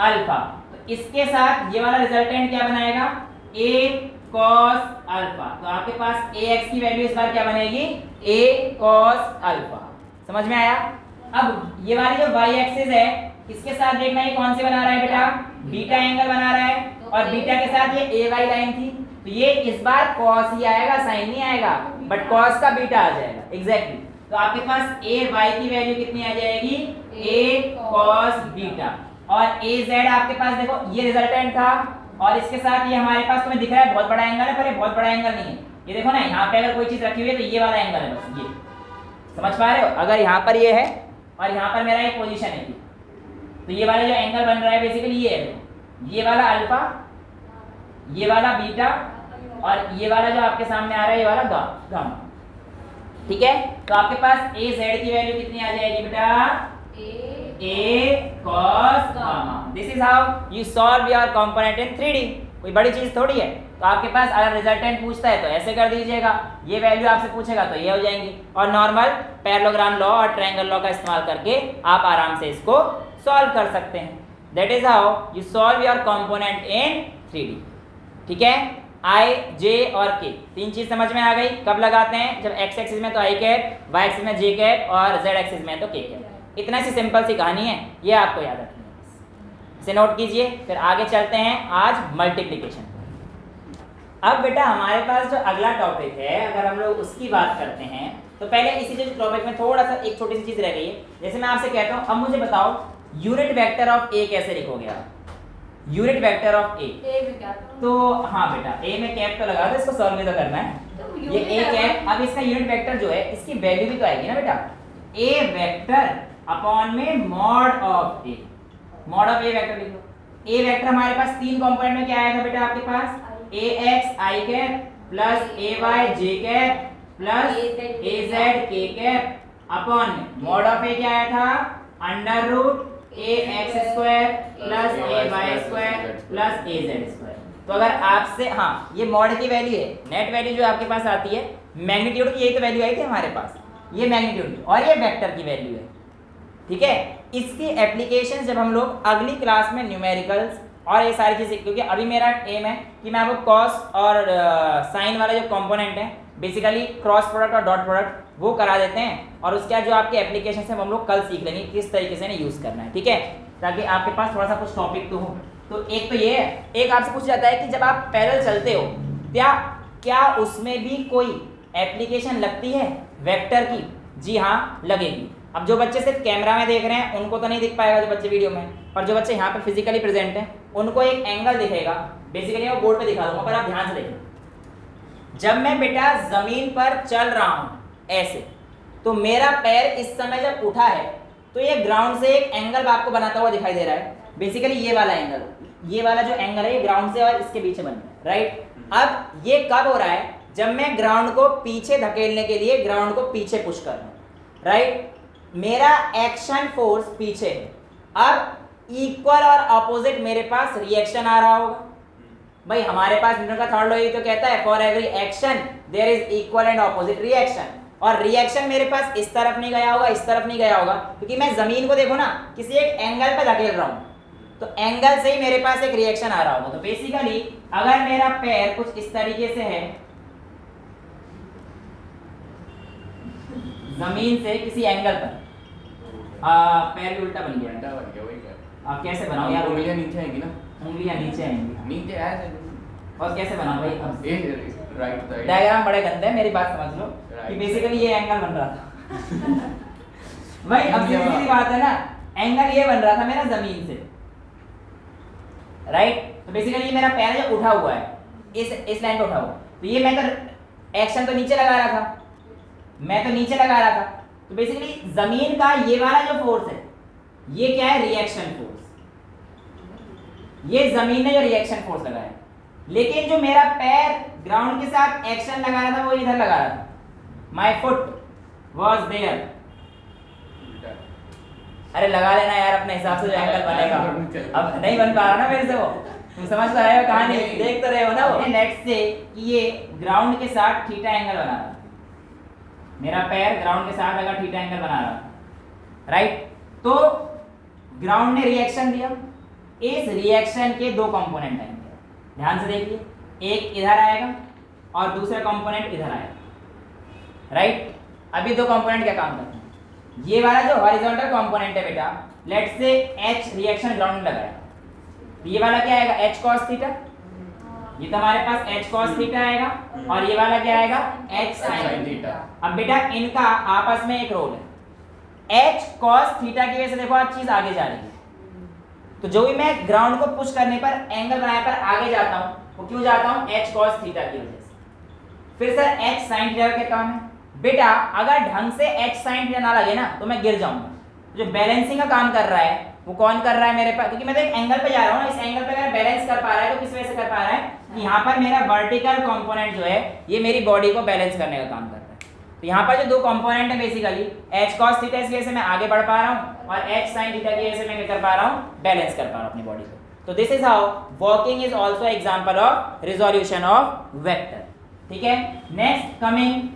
अल्फा, तो इसके साथ ये वाला रिजल्टेंट क्या बनाएगा ए cos अल्फा, तो आपके पास ए एक्स की वैल्यू इस बार क्या बनेगी ए cos अल्फा। समझ में आया। अब ये वाली जो y एक्सिस है इसके साथ देखना ये कौन से बना रहा है बेटा बीटा एंगल बना रहा है, और बीटा के साथ ये ए वाई लाइन थी, तो ये इस बार cos ही आएगा, साइन नहीं आएगा, बट cos का बीटा आ जाएगा एग्जैक्टली। तो आपके पास ए वाई की वैल्यू कितनी आ जाएगी ए cos बीटा, और ए जेड आपके पास देखो ये रिजल्टेंट था, और इसके साथ ये हमारे पास तुम्हें दिख रहा है बहुत बड़ा एंगल है, पर ये बहुत बड़ा एंगल नहीं है। ये देखो ना यहाँ पे अगर कोई चीज रखी हुई है तो ये वाला एंगल है बस, ये समझ पा रहे हो। अगर यहाँ पर ये है और यहाँ पर मेरा एक पोजीशन है, तो ये वाला जो एंगल बन रहा है बेसिकली ये है, ये वाला अल्फा, ये वाला बीटा, और ये वाला जो आपके सामने आ रहा है ये वाला गामा, ठीक है। तो आपके पास ए जेड की वैल्यू कितनी आ जाएगी बेटा ए cos gamma. This is how you solve your component in 3D। कोई बड़ी चीज थोड़ी है। तो आपके पास अगर रिजल्टेंट पूछता है तो ऐसे कर दीजिएगा, ये वैल्यू आपसे पूछेगा तो ये हो जाएंगी, और नॉर्मल पैरेललोग्राम लॉ और ट्रायंगल लॉ का इस्तेमाल करके आप आराम से इसको सॉल्व कर सकते हैं। That is how you solve your component in 3D, ठीक है। आई जे और के 3 चीज समझ में आ गई। कब लगाते हैं जब एक्स एक्सिस में तो आई कैप, वाई एक्सिस में जे कैप, और जेड एक्सिस में तो के कैप। इतना सी सिंपल सी कहानी है, ये आपको याद रखनी है बस। इसे नोट कीजिए, फिर आगे चलते हैं आज मल्टीप्लिकेशन। अब बेटा हमारे पास जो अगला टॉपिक है, अगर हम लोग उसकी बात करते हैं तो पहले इसी जो टॉपिक में थोड़ा सा एक छोटी सी चीज रह गई है। जैसे मैं आपसे कहता हूँ, अब मुझे बताओ यूनिट वेक्टर ऑफ ए कैसे लिखोगे आप? यूनिट वेक्टर ऑफ ए, तो हाँ बेटा ए में कैप तो लगा दो, इसको सॉल्व नहीं तो करना है। ये ए कैप, अब इसका यूनिट वेक्टर जो है इसकी वैल्यू भी तो आएगी ना बेटा, ए वेक्टर अपॉन में mod of A, mod of A vector लिख लो। ए वेक्टर हमारे पास तीन कंपोनेंट में क्या आया था बेटा आपके पास, a x I cap plus a Y J cap plus A Z के कैप अपॉन में मॉड ऑफ ए क्या आया था, under root A x square plus a y square plus A Z square. तो अगर आपसे, हाँ ये मॉड की वैल्यू है, नेट वैल्यू जो आपके पास आती है मैग्नीट्यूड की, यही तो वैल्यू आई थी हमारे पास, ये मैग्नीट्यूड की और ये वेक्टर की वैल्यू है, ठीक है। इसकी एप्लीकेशन जब हम लोग अगली क्लास में न्यूमेरिकल्स और ये सारी चीज़ें, क्योंकि अभी मेरा एम है कि मैं आपको कॉस और साइन वाला जो कंपोनेंट है, बेसिकली क्रॉस प्रोडक्ट और डॉट प्रोडक्ट वो करा देते हैं, और उसके बाद जो आपके एप्लीकेशन है वो हम लोग कल सीख लेंगे किस तरीके से इन्हें यूज़ करना है, ठीक है, ताकि आपके पास थोड़ा सा कुछ टॉपिक तो हो। तो एक तो ये है, एक आपसे पूछ जाता है कि जब आप पैरेलल चलते हो क्या उसमें भी कोई एप्लीकेशन लगती है वेक्टर की? जी हाँ लगेगी। अब जो बच्चे सिर्फ कैमरा में देख रहे हैं उनको तो नहीं दिख पाएगा, जो बच्चे वीडियो में, पर जो बच्चे यहाँ पे फिजिकली प्रेजेंट हैं उनको एक एंगल दिखेगा, बेसिकली मैं बोर्ड पे दिखा दूंगा, पर आप ध्यान से देखिए। जब मैं बेटा जमीन पर चल रहा हूँ ऐसे, तो मेरा पैर इस समय जब उठा है तो ये ग्राउंड से एक एंगल आपको बनाता हुआ दिखाई दे रहा है, बेसिकली ये वाला एंगल, ये वाला जो एंगल है ये ग्राउंड से और इसके बीच में बन रहा है, राइट। अब ये कब हो रहा है, जब मैं ग्राउंड को पीछे धकेलने के लिए ग्राउंड को पीछे पुश कर रहा हूँ, राइट। मेरा एक्शन फोर्स पीछे है, अब इक्वल और अपोजिट मेरे पास रिएक्शन आ रहा होगा। भाई हमारे पास न्यूटन का थर्ड लॉ ये तो कहता है for every action there is equal and opposite reaction, और रिएक्शन मेरे पास इस तरफ नहीं गया होगा, इस तरफ नहीं गया होगा, क्योंकि मैं जमीन को देखो ना किसी एक एंगल पे धकेल रहा हूँ, तो एंगल से ही मेरे पास एक रिएक्शन आ रहा होगा। तो बेसिकली अगर मेरा पैर कुछ इस तरीके से है, जमीन से किसी एंगल पर, पैर भी उल्टा बन गया, आप कैसे बनाओ यार? उंगलियां नीचे आएंगी ना, उंगलियां नीचे आएंगी, नीचे ऐसे, और कैसे बनाओ भाई? अब राइट साइड डायग्राम बड़े गंदे हैं, मेरी बात समझ लो कि बेसिकली ये एंगल बन रहा था भाई अब सीधी बात है ना, एंगल ये बन रहा था मेरा जमीन से, राइट। तो बेसिकली ये मेरा पैर जो उठा हुआ है, इस लाइन पे उठा हुआ, तो ये मैं तो एक्शन तो नीचे लगा रहा था, मैं तो नीचे लगा रहा था, तो बेसिकली जमीन का ये वाला जो फोर्स है ये क्या है, रिएक्शन फोर्स, ये जमीन ने जो रिएक्शन फोर्स लगाया। लेकिन जो मेरा पैर ग्राउंड के साथ एक्शन लगा रहा था वो इधर लगा रहा था, माय फुट वाज देयर। अरे लगा लेना यार अपने हिसाब से जो एंगल बनेगा, अब नहीं बन पा रहा ना मेरे से वो, तुम समझ तो रहे हो कहानी, देख तो रहे हो ना वो। नेक्स्ट से कि ये ग्राउंड के साथ थीटा एंगल बना रहा था, मेरा पैर ग्राउंड के साथ अगर थीटा एंगल बना रहा था, राइट। तो ग्राउंड ने रिएक्शन दिया, इस रिएक्शन के दो कंपोनेंट आएंगे, ध्यान से देखिए, एक इधर आएगा और दूसरा कंपोनेंट इधर आएगा, राइट। अभी दो कंपोनेंट क्या काम करते हैं, ये वाला जो हॉरिजॉन्टल कंपोनेंट है बेटा, let's say H reaction ground लगाया, तो ये वाला क्या आएगा, एच कॉस थीटा, ये तो हमारे पास एच कॉस थीटा आएगा, और ये वाला क्या आएगा, एच साइन थीटा। अब बेटा इनका आपस में एक रोल है, एच कॉस थीटा की वजह से देखो आप चीज आगे जा रही है, तो जो भी मैं ग्राउंड को पुश करने पर एंगल बनाने पर आगे जाता हूं, वो क्यों जाता हूं, एच कॉस थीटा की वजह से। फिर सर एच साइन थीटा क्या काम है बेटा, अगर ढंग से एच साइन थीटा ना लगे ना तो मैं गिर जाऊंगा। जो बैलेंसिंग का काम कर रहा है वो कौन कर रहा है मेरे पास, क्योंकि मैं तो एक एंगल पे जा रहा हूं ना, इस एंगल पे अगर बैलेंस कर पा रहा है तो किस वजह से कर पा रहा है कि यहाँ पर मेरा वर्टिकल कंपोनेंट जो है ये मेरी बॉडी को बैलेंस करने का काम कर रहा है। तो यहाँ पर जो दो कंपोनेंट है बेसिकली एच कॉस थीटा, इस वजह से मैं आगे बढ़ पा रहा हूँ, और एच साइन थीटा की वजह से मैं क्या कर पा रहा हूँ, बैलेंस कर पा रहा हूँ अपनी बॉडी को। तो this is how walking is also example of resolution of vector, ठीक है। नेक्स्ट कमिंग,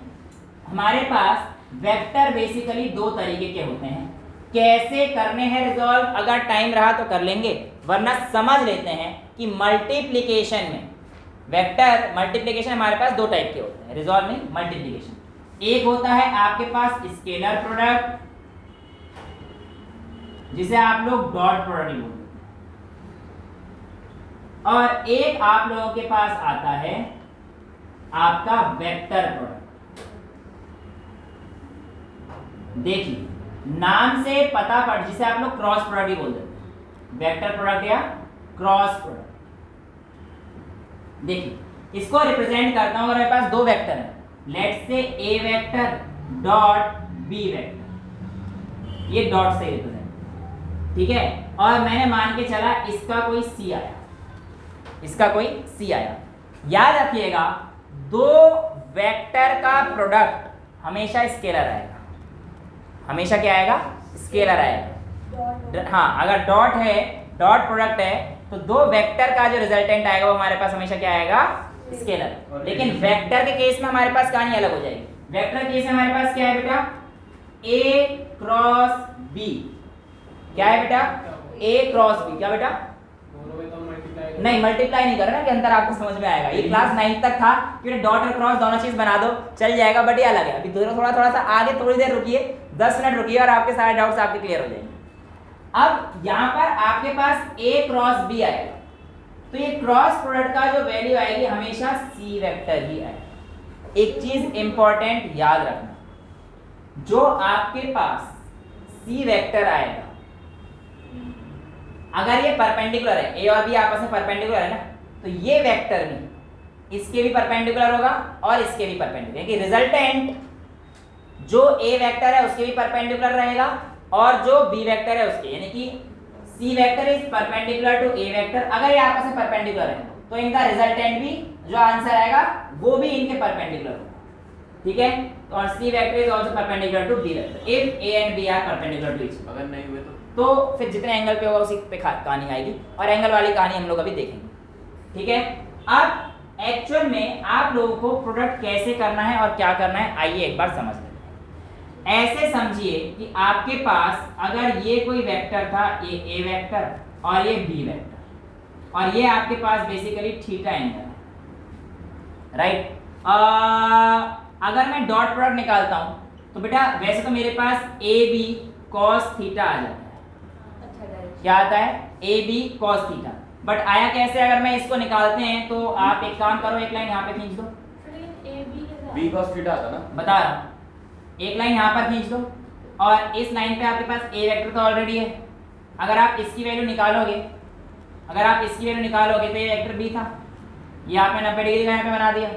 हमारे पास वेक्टर बेसिकली दो तरीके के होते हैं, कैसे करने हैं रिजॉल्व, अगर टाइम रहा तो कर लेंगे, वरना समझ लेते हैं कि मल्टीप्लिकेशन में वेक्टर मल्टीप्लिकेशन हमारे पास दो टाइप के होते हैं, रिजॉल्व नहीं मल्टीप्लिकेशन। एक होता है आपके पास स्केलर प्रोडक्ट, जिसे आप लोग डॉट प्रोडक्ट बोलते हैं, और एक आप लोगों के पास आता है आपका वेक्टर प्रोडक्ट। देखिए नाम से पता पड़, जिसे आप लोग क्रॉस प्रोडक्ट ही बोलते हैं, वेक्टर प्रोडक्ट या क्रॉस प्रोडक्ट। देखिए इसको रिप्रेजेंट करता हूं, अगर मेरे पास दो वेक्टर है, let's say A vector dot B vector, ये डॉट से रिप्रेजेंट, ठीक है, और मैंने मान के चला इसका कोई सी आया, इसका कोई सी आया। याद रखिएगा दो वेक्टर का प्रोडक्ट हमेशा स्केलर आएगा, हमेशा क्या आएगा, स्केलर आएगा। हाँ, अगर डॉट है, डॉट प्रोडक्ट है, तो दो वेक्टर का जो रिजल्टेंट आएगा वो हमारे पास हमेशा क्या आएगा, स्केलर। लेकिन वेक्टर के केस में हमारे पास कहानी अलग हो जाएगी। वेक्टर केस में हमारे पास क्या है बेटा, ए क्रॉस बी, क्या है बेटा, ए क्रॉस बी, क्या बेटा, नहीं मल्टीप्लाई नहीं कर रहा ना, कि अंतर आपको समझ में आएगा। ये क्लास 9 तक था कि डॉट और क्रॉस दोनों चीज बना दो चल जाएगा, बट ये अलग है। अभी थोड़ा सा आगे थोड़ी देर रुकिए, 10 मिनट रुकिए और आपके सारे डाउट्स आपके क्लियर हो जाएंगे। अब यहाँ पर आपके पास ए क्रॉस बी आएगा, तो ये क्रॉस प्रोडक्ट का जो वैल्यू आएगी हमेशा सी वेक्टर ही आएगा। एक चीज इंपॉर्टेंट याद रखना, जो आपके पास सी वेक्टर आएगा, अगर ये परपेंडिकुलर है, ए और बी आपस में परपेंडिकुलर है ना, तो ये वेक्टर भी इसके भी परपेंडिकुलर होगा और इसके भी परपेंडिकुलर, कि रिजल्टेंट जो ए वेक्टर है उसके भी परपेंडिकुलर रहेगा और जो बी वेक्टर है उसके, यानी कि c vector is perpendicular to a vector. अगर ये आपस में परपेंडिकुलर है तो इनका रिजल्टेंट भी जो आंसर आएगा वो भी इनके परपेंडिकुलर होगा, ठीक है। और c vector is also perpendicular to b vector if a and b are perpendicular to each. अगर नहीं हुए तो फिर जितने एंगल पे होगा उसी पे कहानी आएगी, और एंगल वाली कहानी हम लोग अभी देखेंगे, ठीक है। अब एक्चुअल में आप लोगों को प्रोडक्ट कैसे करना है और क्या करना है, आइए एक बार समझ लेते हैं। ऐसे समझिए कि आपके पास अगर ये कोई वेक्टर था, ये ए वेक्टर और ये बी वेक्टर, और ये आपके पास बेसिकली थीटा एंगल है, राइट। अगर मैं डॉट प्रोडक्ट निकालता हूं तो बेटा वैसे तो मेरे पास ए बी कॉस थीटा आ जाता है, क्या आता है, A B cos theta, but आया कैसे, अगर मैं इसको निकालते हैं तो आप एक काम करो, एक लाइन यहाँ पे खींच दो, बी cos थीटा आता ना, बता रहा हूँ, एक लाइन यहाँ पर खींच दो, और इस लाइन पे आपके पास ए वेक्टर तो ऑलरेडी है। अगर आप इसकी वैल्यू निकालोगे, अगर आप इसकी वैल्यू निकालोगे तो ये वेक्टर बी था, ये आपने 90 डिग्री का यहाँ पे बना दिया,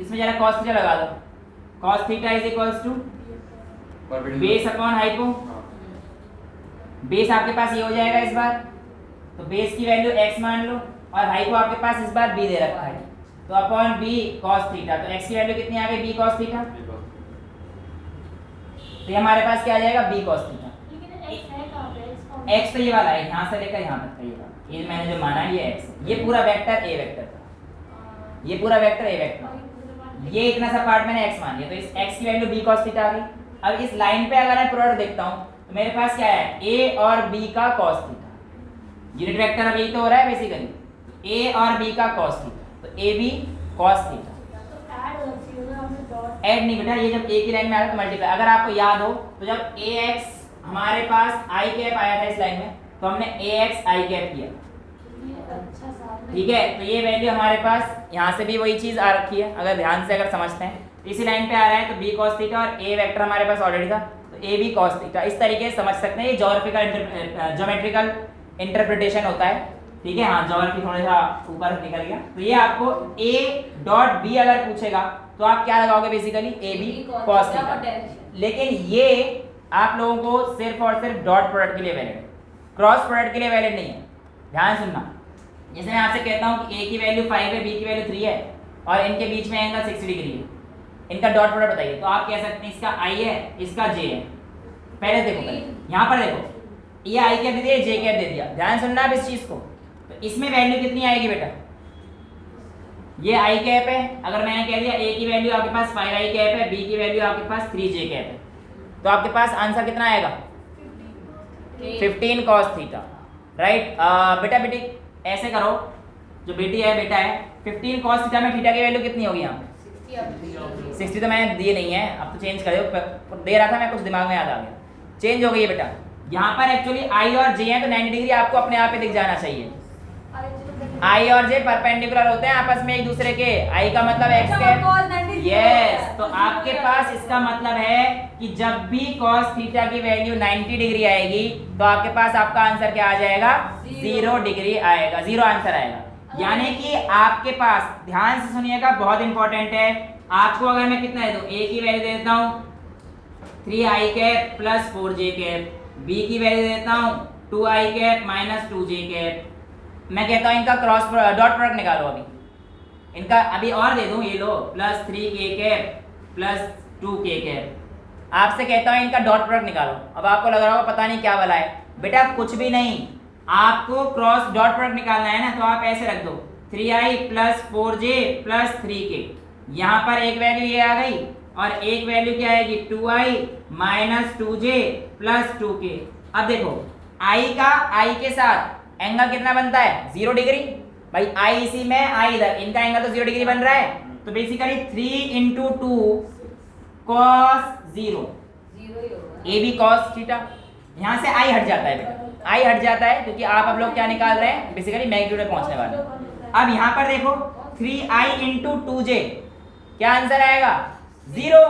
इसमें जरा कॉस थीटा लगा दो, cos theta is equals to base upon hypo, base आपके पास ये हो जाएगा इस बार, तो बेस की वैल्यू x मान लो, और हाइपो आपके पास इस बार b दे रखा है, तो अपॉन b cos थीटा, तो x की वैल्यू कितनी आ गई, b cos थीटा, तो ये हमारे पास क्या आ जाएगा, b cos थीटा। x तो ये वाला है, यहाँ से लेकर यहाँ तक का, ये वाला, ये मैंने जो माना है ये x है, ये पूरा वेक्टर a वेक्टर था, ये पूरा वेक्टर a वेक्टर, ये इतना सा पार्ट मैंने x मान लिया, तो इस x की वैल्यू b cos थीटा आ गई। अब इस लाइन पे अगर मैं प्रोडक्ट देखता हूँ तो मेरे पास क्या है, a और b का cos थीटा, यूनिट वेक्टर अब यही तो हो रहा है बेसिकली, a और b का cos थीटा, तो a b cos theta, add नहीं बेटा, ये जब एक ही लाइन में आया तो मल्टीप्लाई। अगर आपको याद हो तो जब ax हमारे पास i कैप आया था इस लाइन में, तो हमने ax i कैप किया, ठीक है, तो ये वैल्यू हमारे पास यहाँ से भी वही चीज आ रखी है, अगर ध्यान से अगर समझते हैं, इसी लाइन पे आ रहा है, तो b cos थीटा और a वेक्टर हमारे पास ऑलरेडी था, तो a b cos थीटा, इस तरीके से समझ सकते हैं। ये ज्योमेट्रिकल इंटरप्रिटेशन होता है, ठीक है। हाँ, ज्योमेट्री थोड़ा सा ऊपर निकल गया, तो ये आपको a डॉट b अगर पूछेगा तो आप क्या लगाओगे, basically a b cos theta, लेकिन ये आप लोगों को सिर्फ और सिर्फ डॉट प्रोडक्ट के लिए वैलिड है, क्रॉस प्रोडक्ट के लिए वैलिड नहीं है, ध्यान सुनना। जैसे मैं आपसे कहता हूँ कि a की वैल्यू 5 है, b की वैल्यू 3 है, और इनके बीच में एंगल 60 डिग्री है, इनका डॉट प्रोडक्ट बताइए, तो आप कह सकते हैं इसका i है, इसका j है। पहले देखो, पहले यहाँ पर देखो, ये i कैप दे दिया, j कैप दे दिया, ध्यान सुनना आप इस चीज को। तो इसमें वैल्यू कितनी आएगी बेटा, ये i कैप है, अगर मैंने कह दिया a की वैल्यू आपके पास 5i कैप है, b की वैल्यू आपके पास 3j कैप है, तो आपके पास आंसर कितना आएगा, 15 cos थीटा, राइट। बेटा बेटी ऐसे करो, जो बेटी है बेटा है, 15 cos थीटा में थीटा की वैल्यू कितनी होगी यहाँ पे, 60 तो मैंने दिए नहीं है, अब तो चेंज कर दे रहा था मैं, कुछ दिमाग में याद आ गया, चेंज हो गई है बेटा, यहाँ पर एक्चुअली आई और जे है तो 90 डिग्री आपको अपने आप ही दिख जाना चाहिए। आई और जे परपेंडिकुलर होते हैं आपस में एक दूसरे के। आई का मतलब एक्स के, यस। तो आपके पास इसका मतलब है कि जब भी cos थीटा की वैल्यू 90 डिग्री आएगी तो आपके पास आपका आंसर क्या आ जाएगा? 0 डिग्री आएगा, 0 आंसर आएगा। यानी कि आपके पास, ध्यान से सुनिएगा, बहुत इंपॉर्टेंट है। आपको अगर मैं कितना दे दूं, ए की वैल्यू दे देता हूं 3i cap plus 4j cap, B की वैल्यू दे देता हूं 2i cap minus 2j cap. मैं कहता हूं इनका क्रॉस डॉट प्रोडक्ट निकालो। अभी इनका अभी और दे दूं, ये लो plus 3k cap plus 2k cap. आपसे कहता हूं इनका डॉट प्रोडक्ट निकालो। अब आपको लग रहा होगा पता नहीं क्या वाला है। बेटा कुछ भी नहीं, आपको क्रॉस डॉट प्रोडक्ट निकालना है ना, तो आप ऐसे रख दो 3i plus 4j plus 3k। यहाँ पर एक वैल्यू ये आ गई और एक वैल्यू क्या आएगी? 2i minus 2j plus 2k। अब देखो i का i के साथ एंगल कितना बनता है? 0 डिग्री। भाई i इसी में, i इधर, इनका एंगल तो 0 डिग्री बन रहा है। तो basically 3 × 2 cos 0 A B cos theta. यहाँ से i हट जाता है बेटा, i हट जाता है क्योंकि आप अब लोग क्या निकाल रहे हैं? बेसिकली मैग्नीट्यूड में पहुंचने वाले हैं। अब यहाँ पर देखो 3i × 2j, क्या आंसर आएगा? 0।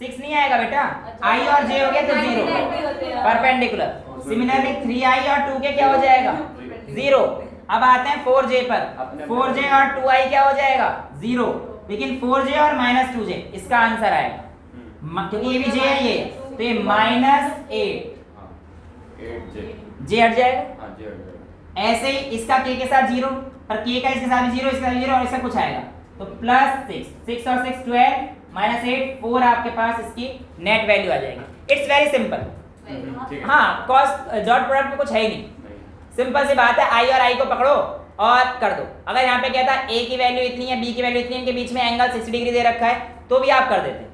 6 नहीं आएगा बेटा, i और j हो गया तो 0 परपेंडिकुलर। सिमिलरली 3i और 2k क्या हो जाएगा? 0। अब आते हैं 4j पर, 4j और 2i क्या हो जाएगा? 0। लेकिन 4j और माइनस 2j इसका आंसर आएगा, क्योंकि ये भी j है ये, तो ये -8 j हट जाएगा। ऐसे ही इसका k के साथ 0, और k का इसके साथ भी 0, इसका 0 और इसका कुछ आएगा तो प्लस 6 और 6 12 माइनस 8 4 आपके पास इसकी नेट वैल्यू आ जाएगी। It's very simple. हाँ, कॉस डॉट प्रोडक्ट में कुछ है ही नहीं, सिंपल सी बात है। आई और आई को पकड़ो और कर दो। अगर यहाँ पे कहता है ए की वैल्यू इतनी है, बी की वैल्यू इतनी है, इनके बीच में एंगल 60 डिग्री दे रखा है, तो भी आप कर देते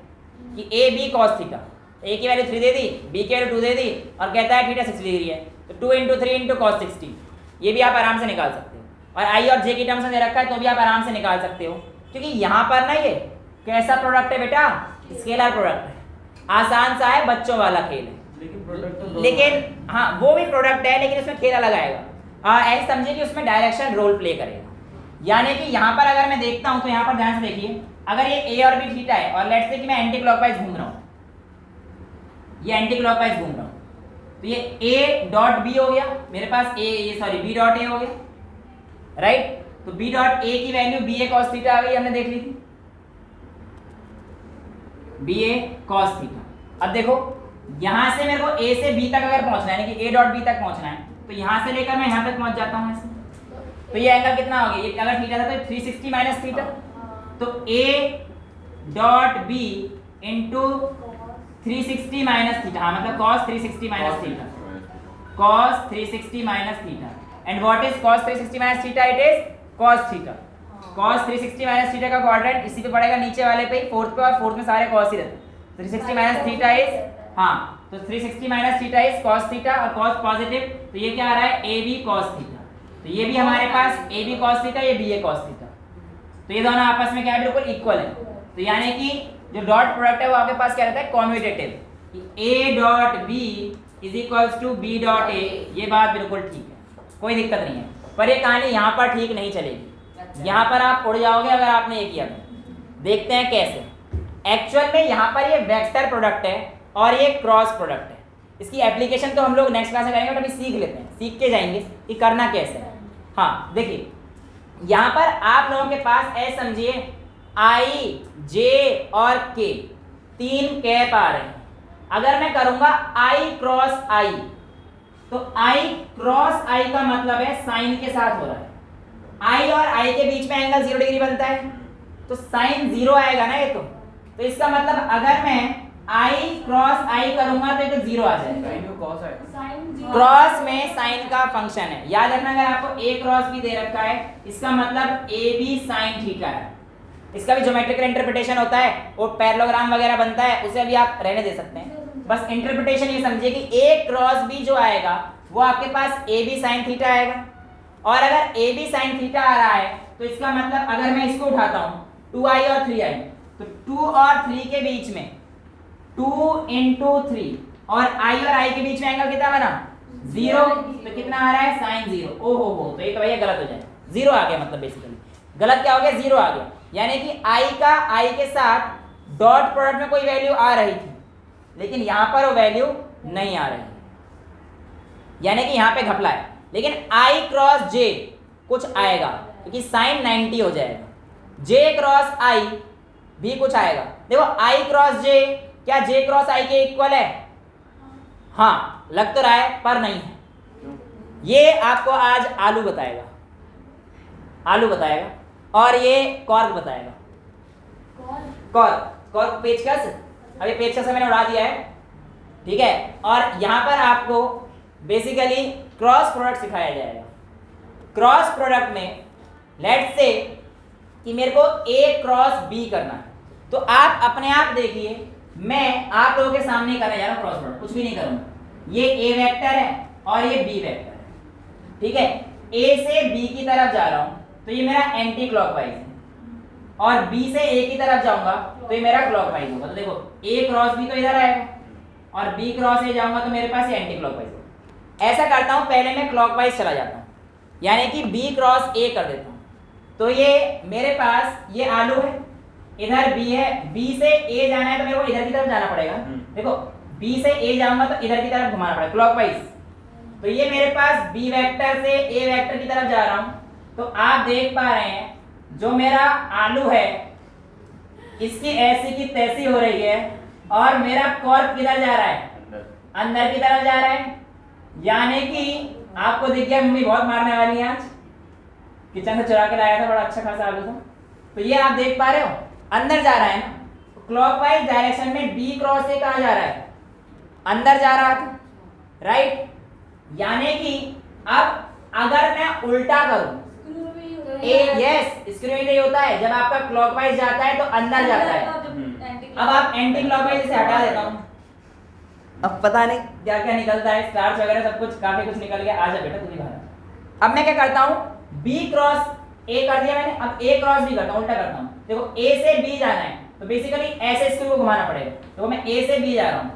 कि ए बी कॉस थीटा। ए की वैल्यू 3 दे दी, बी की वैल्यू 2 दे दी, और कहता है थीटा 60 डिग्री है, तो 2 × 3 × cos 60, ये भी आप आराम से निकाल सकते हो। और आई और जे की टर्म्स में दे रखा है तो भी आप आराम से निकाल सकते हो, क्योंकि यहाँ पर ना ये कैसा प्रोडक्ट है बेटा? स्केलर प्रोडक्ट है, आसान सा है, बच्चों वाला खेल है। लेकिन हाँ, वो भी प्रोडक्ट है, लेकिन उसमें खेल अलग आएगा। ऐसे समझिए कि उसमें डायरेक्शन रोल प्ले करेगा। यानी कि यहाँ पर अगर मैं देखता हूँ तो यहाँ पर ध्यान से देखिए, अगर ये ए और बी थीटा है और लेट्स से कि मैं एंटी क्लॉकवाइज घूम रहा हूँ, ये एंटी क्लॉकवाइज घूम रहा हूँ, तो ये ए डॉट बी हो गया मेरे पास, बी डॉट ए हो गया, राइट। तो बी डॉट ए की वैल्यू बी ए कॉस थीटा आ गई, हमने देख ली थी, बी ए कॉस थीटा। अब देखो यहां से मेरे को ए से बी तक अगर पहुंचना है, यानी कि ए डॉट बी तक पहुंचना है, तो यहां से लेकर मैं यहां तक पहुंच जाता हूं ऐसे। तो ये एंगल कितना हो गया? ये अगर थीटा था तो 360 माइनस थीटा, तो A dot B into 360 minus theta, हाँ मतलब cos 360 minus theta, cos 360 minus theta. And what is cos 360 minus theta? It is cos theta. cos 360 minus theta का क्वाड्रेंट इसी पे पड़ेगा, नीचे वाले पे ही, फोर्थ पे, और फोर्थ में सारे cos ही रहते हैं। 360 माइनस थीटा इज, हाँ तो 360 minus theta is cos theta, और cos पॉजिटिव, तो ये क्या आ रहा है? AB cos theta. तो ये भी हमारे पास AB cos थीटा, ये BA cos थीटा, तो ये दोनों आपस में क्या है? बिल्कुल इक्वल है। तो यानी कि जो डॉट प्रोडक्ट है वो आपके पास क्या रहता है? Commutative. A dot B is equals to B dot A, ये बात बिल्कुल ठीक है, कोई दिक्कत नहीं है। पर ये कहानी यहाँ पर ठीक नहीं चलेगी, यहाँ पर आप उड़ जाओगे अगर आपने ये किया तो। देखते हैं कैसे। एक्चुअल में यहाँ पर ये वेक्टर प्रोडक्ट है और ये क्रॉस प्रोडक्ट है। इसकी एप्लीकेशन तो हम लोग नेक्स्ट क्लास में करेंगे, बट अभी सीख लेते हैं, सीख के जाएंगे कि करना कैसे है। हाँ देखिए, यहाँ पर आप लोगों के पास ऐसे समझिए आई, जे और के, तीन कैप आ रहे हैं। अगर मैं करूंगा आई क्रॉस आई, तो आई क्रॉस आई का मतलब है साइन के साथ हो रहा है। आई और आई के बीच में एंगल 0 डिग्री बनता है, तो साइन 0 आएगा ना ये तो इसका मतलब अगर मैं आई क्रॉस आई करूंगा तो ये तो 0 आ जाएगा। क्रॉस में साइन का फंक्शन है, याद रखना। अगर आपको ए क्रॉस भी दे रखा है, इसका मतलब ए बी साइन थीटा है। इसका भी ज्योमेट्रिकल इंटरप्रिटेशन होता है, वो पैरेललोग्राम वगैरह बनता है, उसे भी आप रहने दे सकते हैं। बस इंटरप्रिटेशन ये समझिए कि ए क्रॉस बी जो आएगा वो आपके पास ए बी साइन थीटा आएगा। और अगर ए बी साइन थीटा आ रहा है तो इसका मतलब अगर मैं इसको उठाता हूँ 2i और 3i, तो 2 और 3 के बीच में 2 × 3 और आई और आई के बीच में एंगल कितना बना 0, तो कितना आ रहा है sin 0। ओहो तो ये तो भैया गलत हो जाए, 0 आ गया, मतलब बेसिकली गलत क्या हो गया, 0 आ गया। यानी कि आई का आई के साथ डॉट प्रोडक्ट में कोई वैल्यू आ रही थी, लेकिन यहां पर वो वैल्यू नहीं आ रही है, यानी कि यहां पे घपला है। लेकिन आई क्रॉस जे कुछ आएगा, क्योंकि साइन 90 हो जाएगा, जे क्रॉस आई भी कुछ आएगा। देखो आई क्रॉस जे, क्या जे क्रॉस आई के इक्वल है? हाँ लग तो रहा है, पर नहीं है। ये आपको आज आलू बताएगा, आलू बताएगा, और ये कॉर्क बताएगा। कॉर्क पेचकस, अभी पेचकस मैंने उड़ा दिया है, ठीक है। और यहां पर आपको बेसिकली क्रॉस प्रोडक्ट सिखाया जाएगा। क्रॉस प्रोडक्ट में लेट्स से कि मेरे को ए क्रॉस बी करना है, तो आप अपने आप देखिए, मैं आप लोगों के सामने करने जा रहा हूं क्रॉस प्रोडक्ट, कुछ भी नहीं करूंगा। ये ए वेक्टर है और ये बी वेक्टर है, ठीक है। ए से बी की तरफ जा रहा हूं तो ये मेरा एंटी क्लॉकवाइज है, और बी से ए की तरफ जाऊंगा तो ये मेरा क्लॉकवाइज होगा। तो देखो ए क्रॉस बी तो इधर आएगा, और बी क्रॉस ए जाऊंगा तो मेरे पास ये एंटी क्लॉकवाइज होगा। ऐसा करता हूं, पहले मैं क्लॉकवाइज चला जाता हूं, यानी कि बी क्रॉस ए कर देता हूं। तो ये मेरे पास ये आलू है, इधर बी है, बी से ए जाना है तो मेरे को इधर की तरफ जाना पड़ेगा। देखो बी से ए जाऊंगा तो इधर की तरफ घुमाना पड़ेगा क्लॉकवाइज। तो ये मेरे पास बी वेक्टर से ए वेक्टर की तरफ जा रहा हूं, तो आप देख पा रहे हैं जो मेरा आलू है इसकी ऐसी की तैसी हो रही है, और मेरा कॉर्क किधर जा रहा है, अंदर की तरफ जा रहा है। यानी कि आपको दिख गया मम्मी बहुत मारने वाली है, आज किचन से चुरा के लाया था, बड़ा अच्छा खासा आलू था। तो ये आप देख पा रहे हो अंदर जा रहा है ना, क्लॉकवाइज डायरेक्शन में बी क्रॉस ए कहां जा रहा है, अंदर जा रहा था, राइट। यानी कि अब अगर मैं उल्टा करूं, यस स्क्रू में होता है, जब आपका क्लॉकवाइज जाता है तो अंदर जाता है। अब आप एंटी क्लॉकवाइज से हटा देता हूं, अब पता नहीं क्या क्या निकलता है, स्टार्च वगैरह सब कुछ, काफी कुछ निकल गया। आजा बेटा तू भी बाहर। अब मैं क्या करता हूं, बी क्रॉस ए कर दिया मैंने, अब ए क्रॉस बी करता हूं, उल्टा करता हूं। देखो ए से बी जाना है तो बेसिकली ऐसे स्क्रू को घुमाना पड़ेगा। तो मैं ए से बी जा रहा हूं,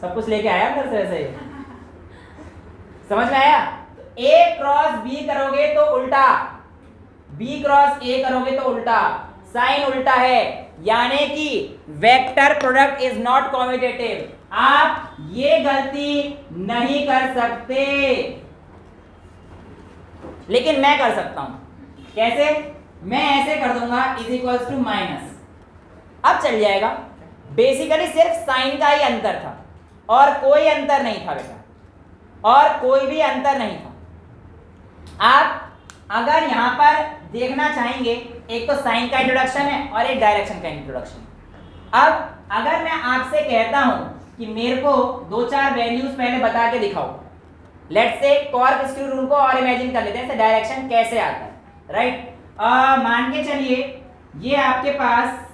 सब कुछ लेके आया अंदर से वैसे समझ में आया। तो ए क्रॉस बी करोगे तो उल्टा, बी क्रॉस ए करोगे तो उल्टा, साइन उल्टा है, यानी कि vector product is not commutative. आप ये गलती नहीं कर सकते, लेकिन मैं कर सकता हूं। कैसे? मैं ऐसे कर दूंगा इज इक्वल्स टू माइनस, अब चल जाएगा। बेसिकली सिर्फ साइन का ही अंतर था और कोई अंतर नहीं था बेटा, और कोई भी अंतर नहीं था। आप अगर यहां पर देखना चाहेंगे, एक तो साइन का इंट्रोडक्शन है और एक डायरेक्शन का इंट्रोडक्शन। अब अगर मैं आपसे कहता हूं कि मेरे को 2-4 वैल्यूज पहले बता के दिखाओ, let's say cork screw rule को और इमेजिन कर लेते हैं, डायरेक्शन कैसे आता है, राइट। मान के चलिए ये आपके पास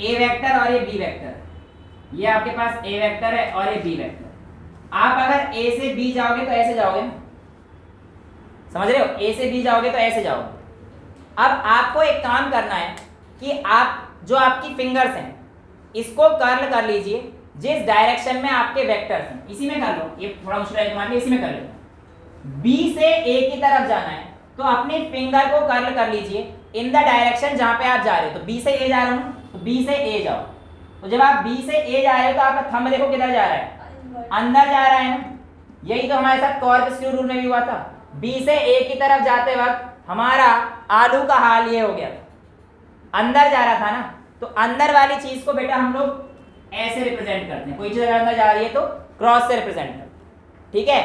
ए वेक्टर और ये बी वेक्टर, ये आपके पास ए वेक्टर है और ये बी वेक्टर। आप अगर ए से बी जाओगे तो ऐसे जाओगे ना, समझ रहे हो, ए से बी जाओगे तो ऐसे जाओगे। अब आपको एक काम करना है कि आप जो आपकी फिंगर्स हैं इसको कर्ल कर लीजिए जिस डायरेक्शन में आपके वेक्टर्स हैं, इसी में कर लो। ये थोड़ा मुश्किल है, मान लीजिए इसी में कर लो। बी से ए की तरफ जाना है तो अपनी फिंगर को कर्ल कर लीजिए इन द डायरेक्शन जहां पे आप जा रहे हो। तो बी से ए जा रहा हूं तो बी से ए जाओ, तो जब आप बी से ए जा रहे हो तो आपका थंब देखो किधर जा रहा है, अंदर जा रहा है ना। यही तो हमारे साथ कॉर्क स्क्रू रूल में भी हुआ था, बी से ए की तरफ जाते वक्त हमारा आलू का हाल ये हो गया, अंदर जा रहा था ना। तो अंदर वाली चीज को बेटा हम लोग ऐसे रिप्रेजेंट करते हैं, कोई चीज अगर अंदर जा रही है तो क्रॉस से रिप्रेजेंट करते हैं, ठीक है।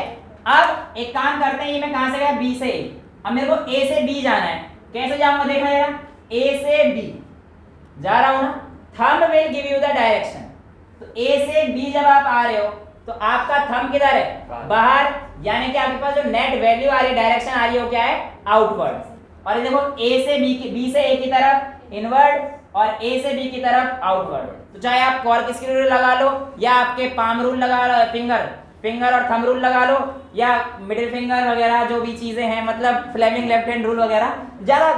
अब एक काम करते हैं, ये मैं कहां से गया, बी से ए, अब मेरे को ए से बी जाना है, कैसे जाऊंगा देखना जरा, ए से बी जा रहा हूं ना, thumb will give you the direction. तो ए से बी जब आप आ रहे हो तो आपका थंब किधर है, बाहर, यानी कि आपके पास जो नेट वैल्यू आ रही है, डायरेक्शन आ रही है, वो क्या है, आउटवर्ड। और ये देखो ए से बी से ए की तरफ इनवर्ड और ए से बी की तरफ आउटवर्ड। तो चाहे आप कॉर्क स्क्रू रूल लगा लो या आपके पाम रूल लगा लो, फिंगर और थंब रूल लगा लो, या मिडिल फिंगर वगैरह जो भी चीजें हैं, मतलब फ्लेमिंग लेफ्ट हैंड रूल वगैरह। ज्यादा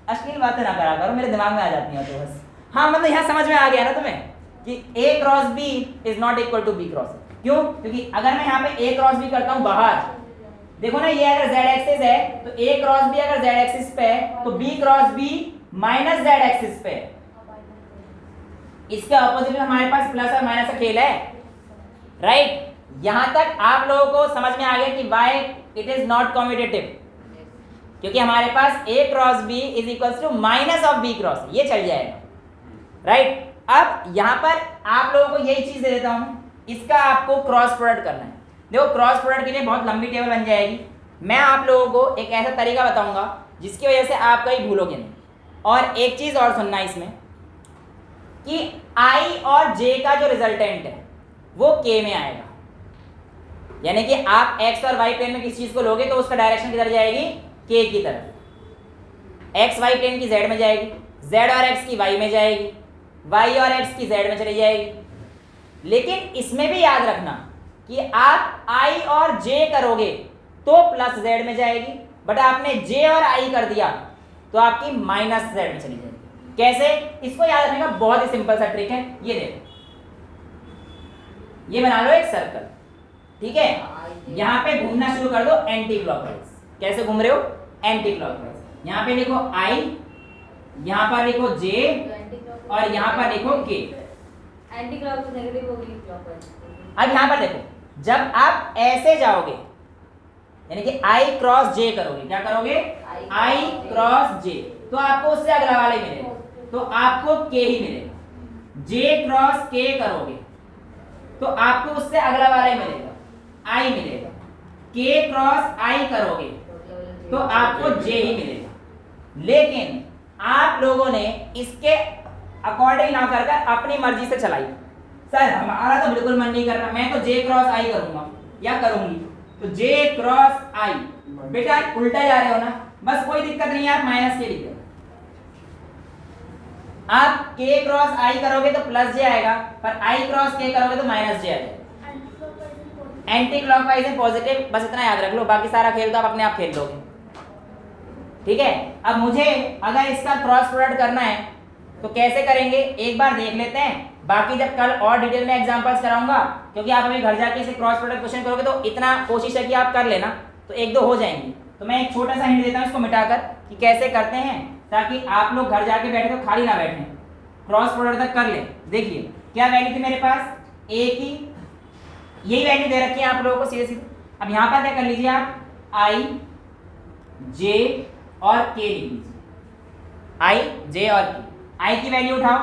अश्लील बातें ना करा करो, मेरे दिमाग में आ जाती हैं तो बस। हाँ मतलब यहाँ समझ में आ गया ना तुम्हें कि a cross b is not equal to b cross. क्यों? क्योंकि अगर मैं यहाँ पे a क्रॉस b करता हूँ बाहर, देखो ना ये अगर z एक्सिस है तो a क्रॉस b अगर z एक्सिस पे है तो b cross b minus z axis पे है। इसके ऑपोजिट में हमारे पास प्लस और माइनस का खेल है, राइट? यहां तक आप लोगों को समझ में आ गया कि why it is not commutative, क्योंकि हमारे पास a cross b is equals to minus of b cross, ये चल जाएगा, राइट? अब यहां पर आप लोगों को यही चीज दे देता हूं, इसका आपको क्रॉस प्रोडक्ट करना है। देखो क्रॉस प्रोडक्ट के लिए बहुत लंबी टेबल बन जाएगी, मैं आप लोगों को एक ऐसा तरीका बताऊंगा जिसकी वजह से आप कहीं भूलोगे नहीं। और एक चीज और सुनना इसमें कि i और j का जो रिजल्टेंट है वो k में आएगा, यानी कि आप x और y प्लेन में किसी चीज को लोगे तो उसका डायरेक्शन किधर जाएगी? k की तरफ। x y प्लेन की z में जाएगी, z और x की y में जाएगी, y और x की z में चली जाएगी। लेकिन इसमें भी याद रखना कि आप i और j करोगे तो प्लस z में जाएगी, बट आपने j और i कर दिया तो आपकी माइनस z में चली जाएगी। कैसे? इसको याद रखने का बहुत ही सिंपल सा ट्रिक है, ये देखो, ये बना लो एक सर्कल, ठीक है? यहां पे घूमना शुरू कर दो एंटी क्लॉकवाइज। कैसे घूम रहे हो? Anti clockwise. यहां पे लिखो i, यहां पर लिखो j और यहां पर लिखो k। एंटी क्लॉकवाइज नेगेटिव होगी, क्लॉकवाइज। अब यहां पर देखो, जब आप ऐसे जाओगे यानी कि i क्रॉस j करोगे, क्या करोगे? i क्रॉस j, तो आपको उससे अगला वाला ही मिलेगा, तो आपको k ही मिलेगा। j क्रॉस k करोगे तो आपको उससे अगला वाला ही मिलेगा, i मिलेगा। k क्रॉस i करोगे तो आपको j ही मिलेगा। लेकिन आप लोगों ने इसके अकॉर्डिंग ना कर अपनी मर्जी से चलाई। सर हमारा तो बिल्कुल मन नहीं कर रहा, मैं तो j क्रॉस i करूंगा या करूंगी, तो j क्रॉस i। बेटा उल्टा जा रहे हो ना, बस कोई दिक्कत नहीं है, आप माइनस के लिखो। आप k क्रॉस i करोगे तो प्लस j आएगा, पर i क्रॉस k करोगे तो माइनस j आएगा। एंटी क्लॉकवाइज है पॉजिटिव, बस इतना याद रख लो, बाकी सारा खेल तो आप अपने आप खेल लोगे, ठीक है? अब मुझे अगर इसका क्रॉस प्रोडक्ट करना है तो कैसे करेंगे एक बार देख लेते हैं, बाकी जब कल और डिटेल में एग्जांपल्स कराऊंगा, क्योंकि आप अभी घर जाके इसे क्रॉस प्रोडक्ट क्वेश्चन करोगे तो इतना कोशिश है कि आप कर लेना, तो एक दो हो जाएंगी। तो मैं एक छोटा सा हिंट देता हूँ इसको मिटाकर कि कैसे करते हैं, ताकि आप लोग घर जाके बैठे तो खाली ना बैठे, क्रॉस प्रोडक्ट तक कर ले। देखिए क्या वैल्यू थी मेरे पास? a की यही वैल्यू दे रखी है आप लोगों को सीधे सीधे। अब यहाँ पर क्या कर लीजिए आप, i j और k लिख लीजिए, i j और k। i की वैल्यू उठाओ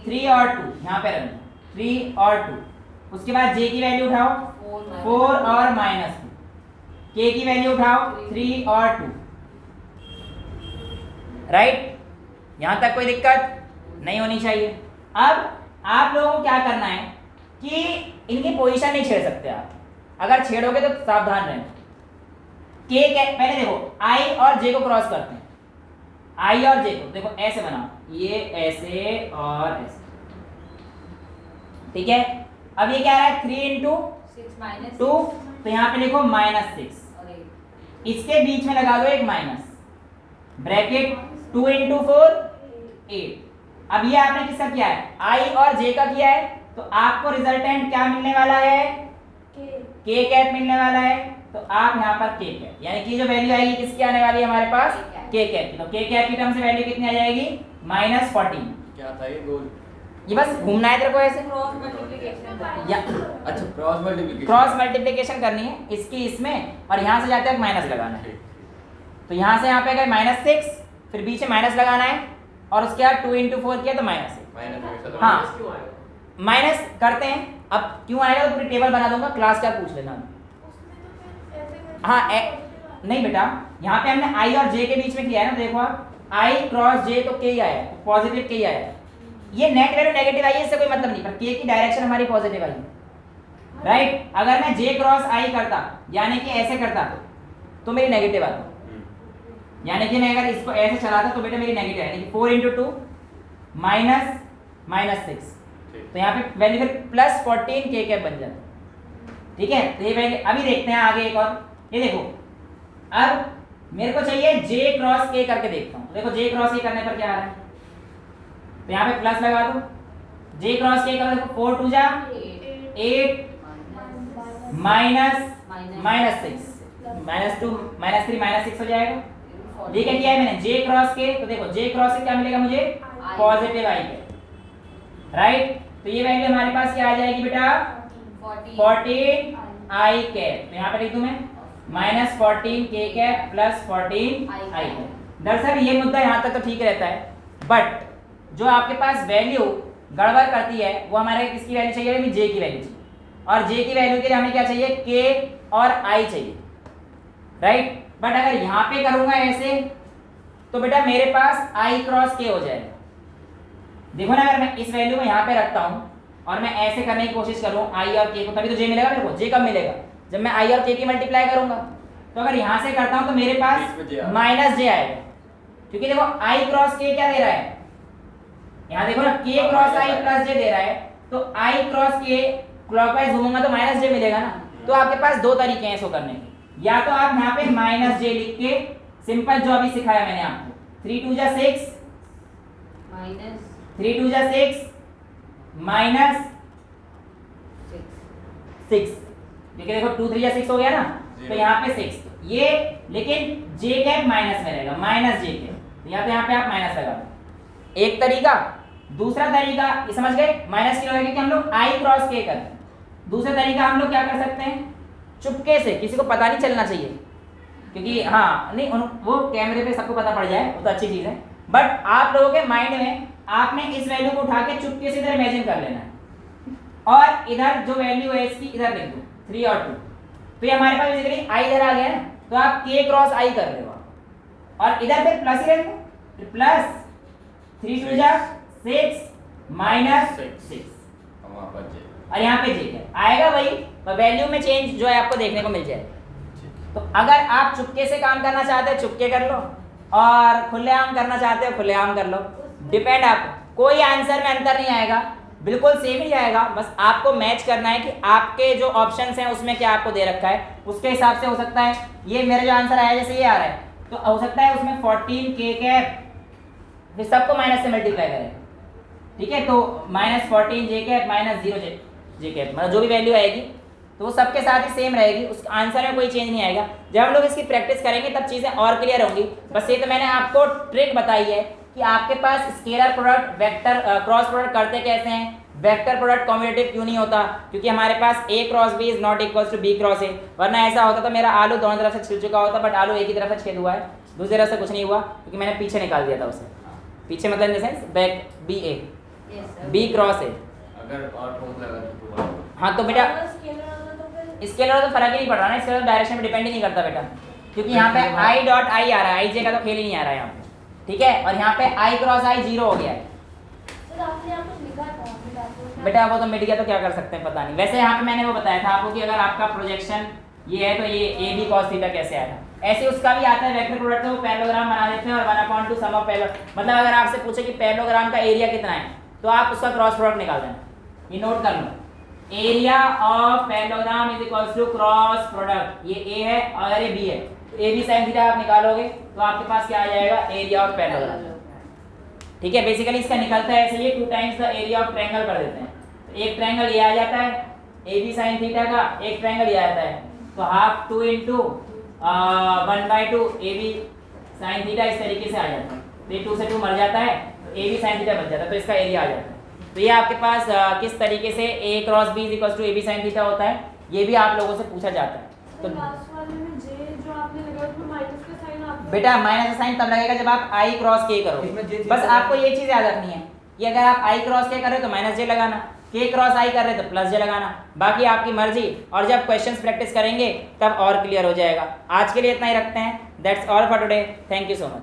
3 और 2, यहाँ पे रख 3 और 2। उसके बाद j की वैल्यू उठाओ 4 और माइनस 2। k की वैल्यू उठाओ 3 और 2, राइट? यहां तक कोई दिक्कत नहीं होनी चाहिए। अब आप लोगों को क्या करना है कि इनकी पोजीशन नहीं छेड़ सकते आप, अगर छेड़ोगे तो सावधान रहें। k पहले देखो i और j को क्रॉस करते हैं, i और j को देखो ऐसे बनाओ, ये ऐसे और ऐसे, ठीक है? अब ये क्या आ रहा है? 3 इंटू 2, तो यहाँ पे लिखो -6, इसके बीच में लगा दो एक माइनस, ब्रैकेट 2 इंटू 4 8। अब ये आपने किसका किया है? i और j का किया है, तो आपको रिजल्टेंट क्या मिलने वाला है? k कैप मिलने वाला है। तो आप यहाँ पर k कैप, यानी कि जो वैल्यू आएगी किसकी आने वाली है हमारे पास? k कैप की। तो k कैप की टर्म से वैल्यू कितनी आ जाएगी? -14। क्या था ये गोल? ये बस घूमना है तेरे को ऐसे, क्रॉस मल्टीप्लिकेशन या अच्छा क्रॉस मल्टीप्लिकेशन करनी है इसकी इसमें, और यहाँ से जाते हैं माइनस लगाना है। तो यहाँ से यहाँ पे गए -6, फिर बीच में माइनस लगाना है, और उसके बाद 2 इंटू 4 किया तो -6। हाँ माइनस करते हैं। अब क्यों आएगा तो पूरी टेबल बना दूंगा, क्लास का पूछ लेना। हाँ नहीं बेटा, यहाँ पे हमने i और j के बीच में किया है ना, देखो आप i क्रॉस j तो k ही आया, पॉजिटिव k ही आया। ये नेट वैल्यू नेगेटिव आई है, इससे कोई मतलब नहीं, पर k की डायरेक्शन हमारी पॉजिटिव आई है, राइट? अगर मैं j क्रॉस i करता यानी कि ऐसे करता तो मेरी नेगेटिव आता, यानी कि मैं अगर इसको ऐसे चलाता तो बेटा मेरी नेगेटिव है, 4 इंटू 2 -6, तो यहाँ पे वैल्यू फिर +14 k कैप बन जाता, ठीक है? तो ये वैल्यू अभी देखते हैं आगे एक और। ये देखो अब मेरे को चाहिए j क्रॉस k करके देखता हूँ। देखो j क्रॉस k करने पर क्या आ रहा है? तो यहाँ पे प्लस लगा दो, जे क्रॉस के करो, देखो 4 2 जा 8 माइनस 6 -2 -3 -6 हो जाएगा। ये क्या किया है मैंने, जे क्रॉस के, तो देखो जे क्रॉस से क्या मिलेगा मुझे, पॉजिटिव आई के, राइट। तो ये वैल्यू हमारे पास क्या आ जाएगी बेटा, 14 आई कैप। तो यहाँ पे लिख दूं मैं -14 के कैप प्लस 14 आई कैप। दरअसल ये मुद्दा यहाँ तक तो ठीक रहता है, बट जो आपके पास वैल्यू गड़बड़ करती है वो हमारे किसकी वैल्यू चाहिए, अभी जे की वैल्यू चाहिए, और जे की वैल्यू के लिए हमें क्या चाहिए, के और आई चाहिए, राइट। बट अगर यहाँ पे करूंगा ऐसे तो बेटा मेरे पास आई क्रॉस के हो जाएगा। देखो ना, अगर मैं इस वैल्यू को यहाँ पे रखता हूँ और मैं ऐसे करने की कोशिश करूँ आई और के को, तभी तो जे मिलेगा मेरे को। जे कब मिलेगा, जब मैं आई और के की मल्टीप्लाई करूंगा। तो अगर यहाँ से करता हूँ तो मेरे पास माइनस जे आएगा, क्योंकि देखो आई क्रॉस के क्या दे रहा है, यहाँ देखो ना, के क्रॉस आई प्लस जे दे रहा है, तो आई क्रॉस के क्लॉकवाइज घूमूंगा तो माइनस जे मिलेगा ना। तो आपके पास दो तरीके हैं इसको करने के, या तो आप यहाँ पे माइनस जे लिख के सिंपल जो अभी सिखाया मैंने आपको, 3 2 जा 6 3 2 जा 6 माइनस 6, देखिए देखो 2 3 जा 6 हो गया ना, तो यहाँ पे 6 ये, लेकिन जे कैप माइनस में रहेगा, माइनस जे कैप, या तो यहाँ पे आप माइनस लगा दो, एक तरीका। दूसरा तरीका ये समझ गए, माइनस की लगेगी कि हम लोग आई क्रॉस के करते हैं। दूसरा तरीका हम लोग क्या कर सकते हैं, चुपके से, किसी को पता नहीं चलना चाहिए, क्योंकि हाँ नहीं वो कैमरे पे सबको पता पड़ जाए वो तो अच्छी चीज़ है, बट आप लोगों के माइंड में आपने इस वैल्यू को उठा के चुपके से इधर इमेजिन कर लेना है, और इधर जो वैल्यू है इसकी इधर लिख दो 3 और 2, तो ये हमारे पास बेसिकली आई इधर आ गया ना, तो आप के क्रॉस आई कर रहे हो, और इधर फिर प्लस ही रख दो, प्लस 3 2 जा 6 माइनस 6, और यहाँ पे जे आएगा वही, तो वैल्यू में चेंज जो है आपको देखने को मिल जाएगा। तो अगर आप चुपके से काम करना चाहते हो चुपके कर लो, और खुलेआम करना चाहते हो खुलेआम कर लो, डिपेंड आप, कोई आंसर में अंतर नहीं आएगा, बिल्कुल सेम ही आएगा। बस आपको मैच करना है कि आपके जो ऑप्शंस हैं उसमें क्या आपको दे रखा है, उसके हिसाब से हो सकता है ये मेरा जो आंसर आया जैसे ये आ रहा है, तो हो सकता है उसमें 14 के कैप, फिर सबको माइनस से मल्टीप्लाई करें, ठीक है, तो -14 जे कैप माइनस 0 जे कैप, मतलब जो भी वैल्यू आएगी तो वो सबके साथ ही सेम रहेगी, उस आंसर में कोई चेंज नहीं आएगा। जब हम लोग इसकी प्रैक्टिस करेंगे तब चीज़ें और क्लियर होंगी। बस ये तो मैंने आपको ट्रिक बताई है कि आपके पास scalar product, vector cross product करते कैसे हैं, वेक्टर प्रोडक्ट कॉम्बिनेटिव क्यों नहीं होता, क्योंकि हमारे पास a cross b is not equal to b cross a, वरना ऐसा होता तो मेरा आलू दोनों तरफ से छिल चुका होता, बट आलू एक ही तरफ से छेद हुआ है, दूसरी तरफ से कुछ नहीं हुआ, क्योंकि मैंने पीछे निकाल दिया था उसे, पीछे मतलब in the sense back b cross a। अगर और ठोक लगा तो हाँ तो बेटा स्केलर तो फर्क ही नहीं पड़ रहा ना, स्केलर डायरेक्शन पे डिपेंड ही नहीं करता बेटा, क्योंकि यहाँ पे i डॉट i आ रहा है, i j का तो खेल ही नहीं आ रहा है यहाँ पे, ठीक है, और यहाँ पे i क्रॉस i 0 हो गया है। बेटा वो तो मिट गया तो क्या कर सकते हैं पता नहीं। वैसे यहाँ पे मैंने वो बताया था आपको कि अगर आपका प्रोजेक्शन ये है तो ये ए बी कॉस थीटा कैसे आया था, ऐसे उसका भी आता है वेक्टर प्रोडक्ट, वो पैरेललोग्राम बना देते हैं और 1/2 सम ऑफ पैरेलल, मतलब अगर आपसे पूछे कि पैरेललोग्राम का एरिया कितना है तो आप उसका क्रॉस प्रोडक्ट निकाल देना, ये नोट कर लो, area of parallelogram is equals to cross product, ये ए है और ये बी है, ए बी साइन थीटा आप निकालोगे तो आपके पास क्या आ जाएगा, एरिया ऑफ पैरेललोग्राम, ठीक है। बेसिकली इसका निकलता है ऐसे, ये 2 times the area of triangle कर देते हैं, तो एक ट्रायंगल ये आ जाता है ए बी साइन थीटा का, एक ट्रायंगल ये आ जाता है, तो half 2 into 1/2 A B sine theta इस तरीके से आ जाता है, तो ये 2 से 2 मर जाता है, तो ए बी साइन थीटा बच जाता है, तो इसका एरिया आ जाता है। तो ये आपके पास किस तरीके से a cross b is equal to a B sine theta होता है, ये भी आप लोगों से पूछा जाता है। तो लास्ट वाले में जे जो आपने लगाया उसमें माइनस का साइन आपको, बेटा माइनस का साइन तब लगेगा जब आप आई क्रॉस के करोगे, बस आपको ये चीज़ याद रखनी है कि अगर आप आई क्रॉस के कर रहे हो तो माइनस जे लगाना, के क्रॉस आई कर रहे हो तो प्लस जे लगाना, बाकी आपकी मर्जी, और जब क्वेश्चंस प्रैक्टिस करेंगे तब और क्लियर हो जाएगा। आज के लिए इतना ही रखते हैं, that's all for today, thank you so much.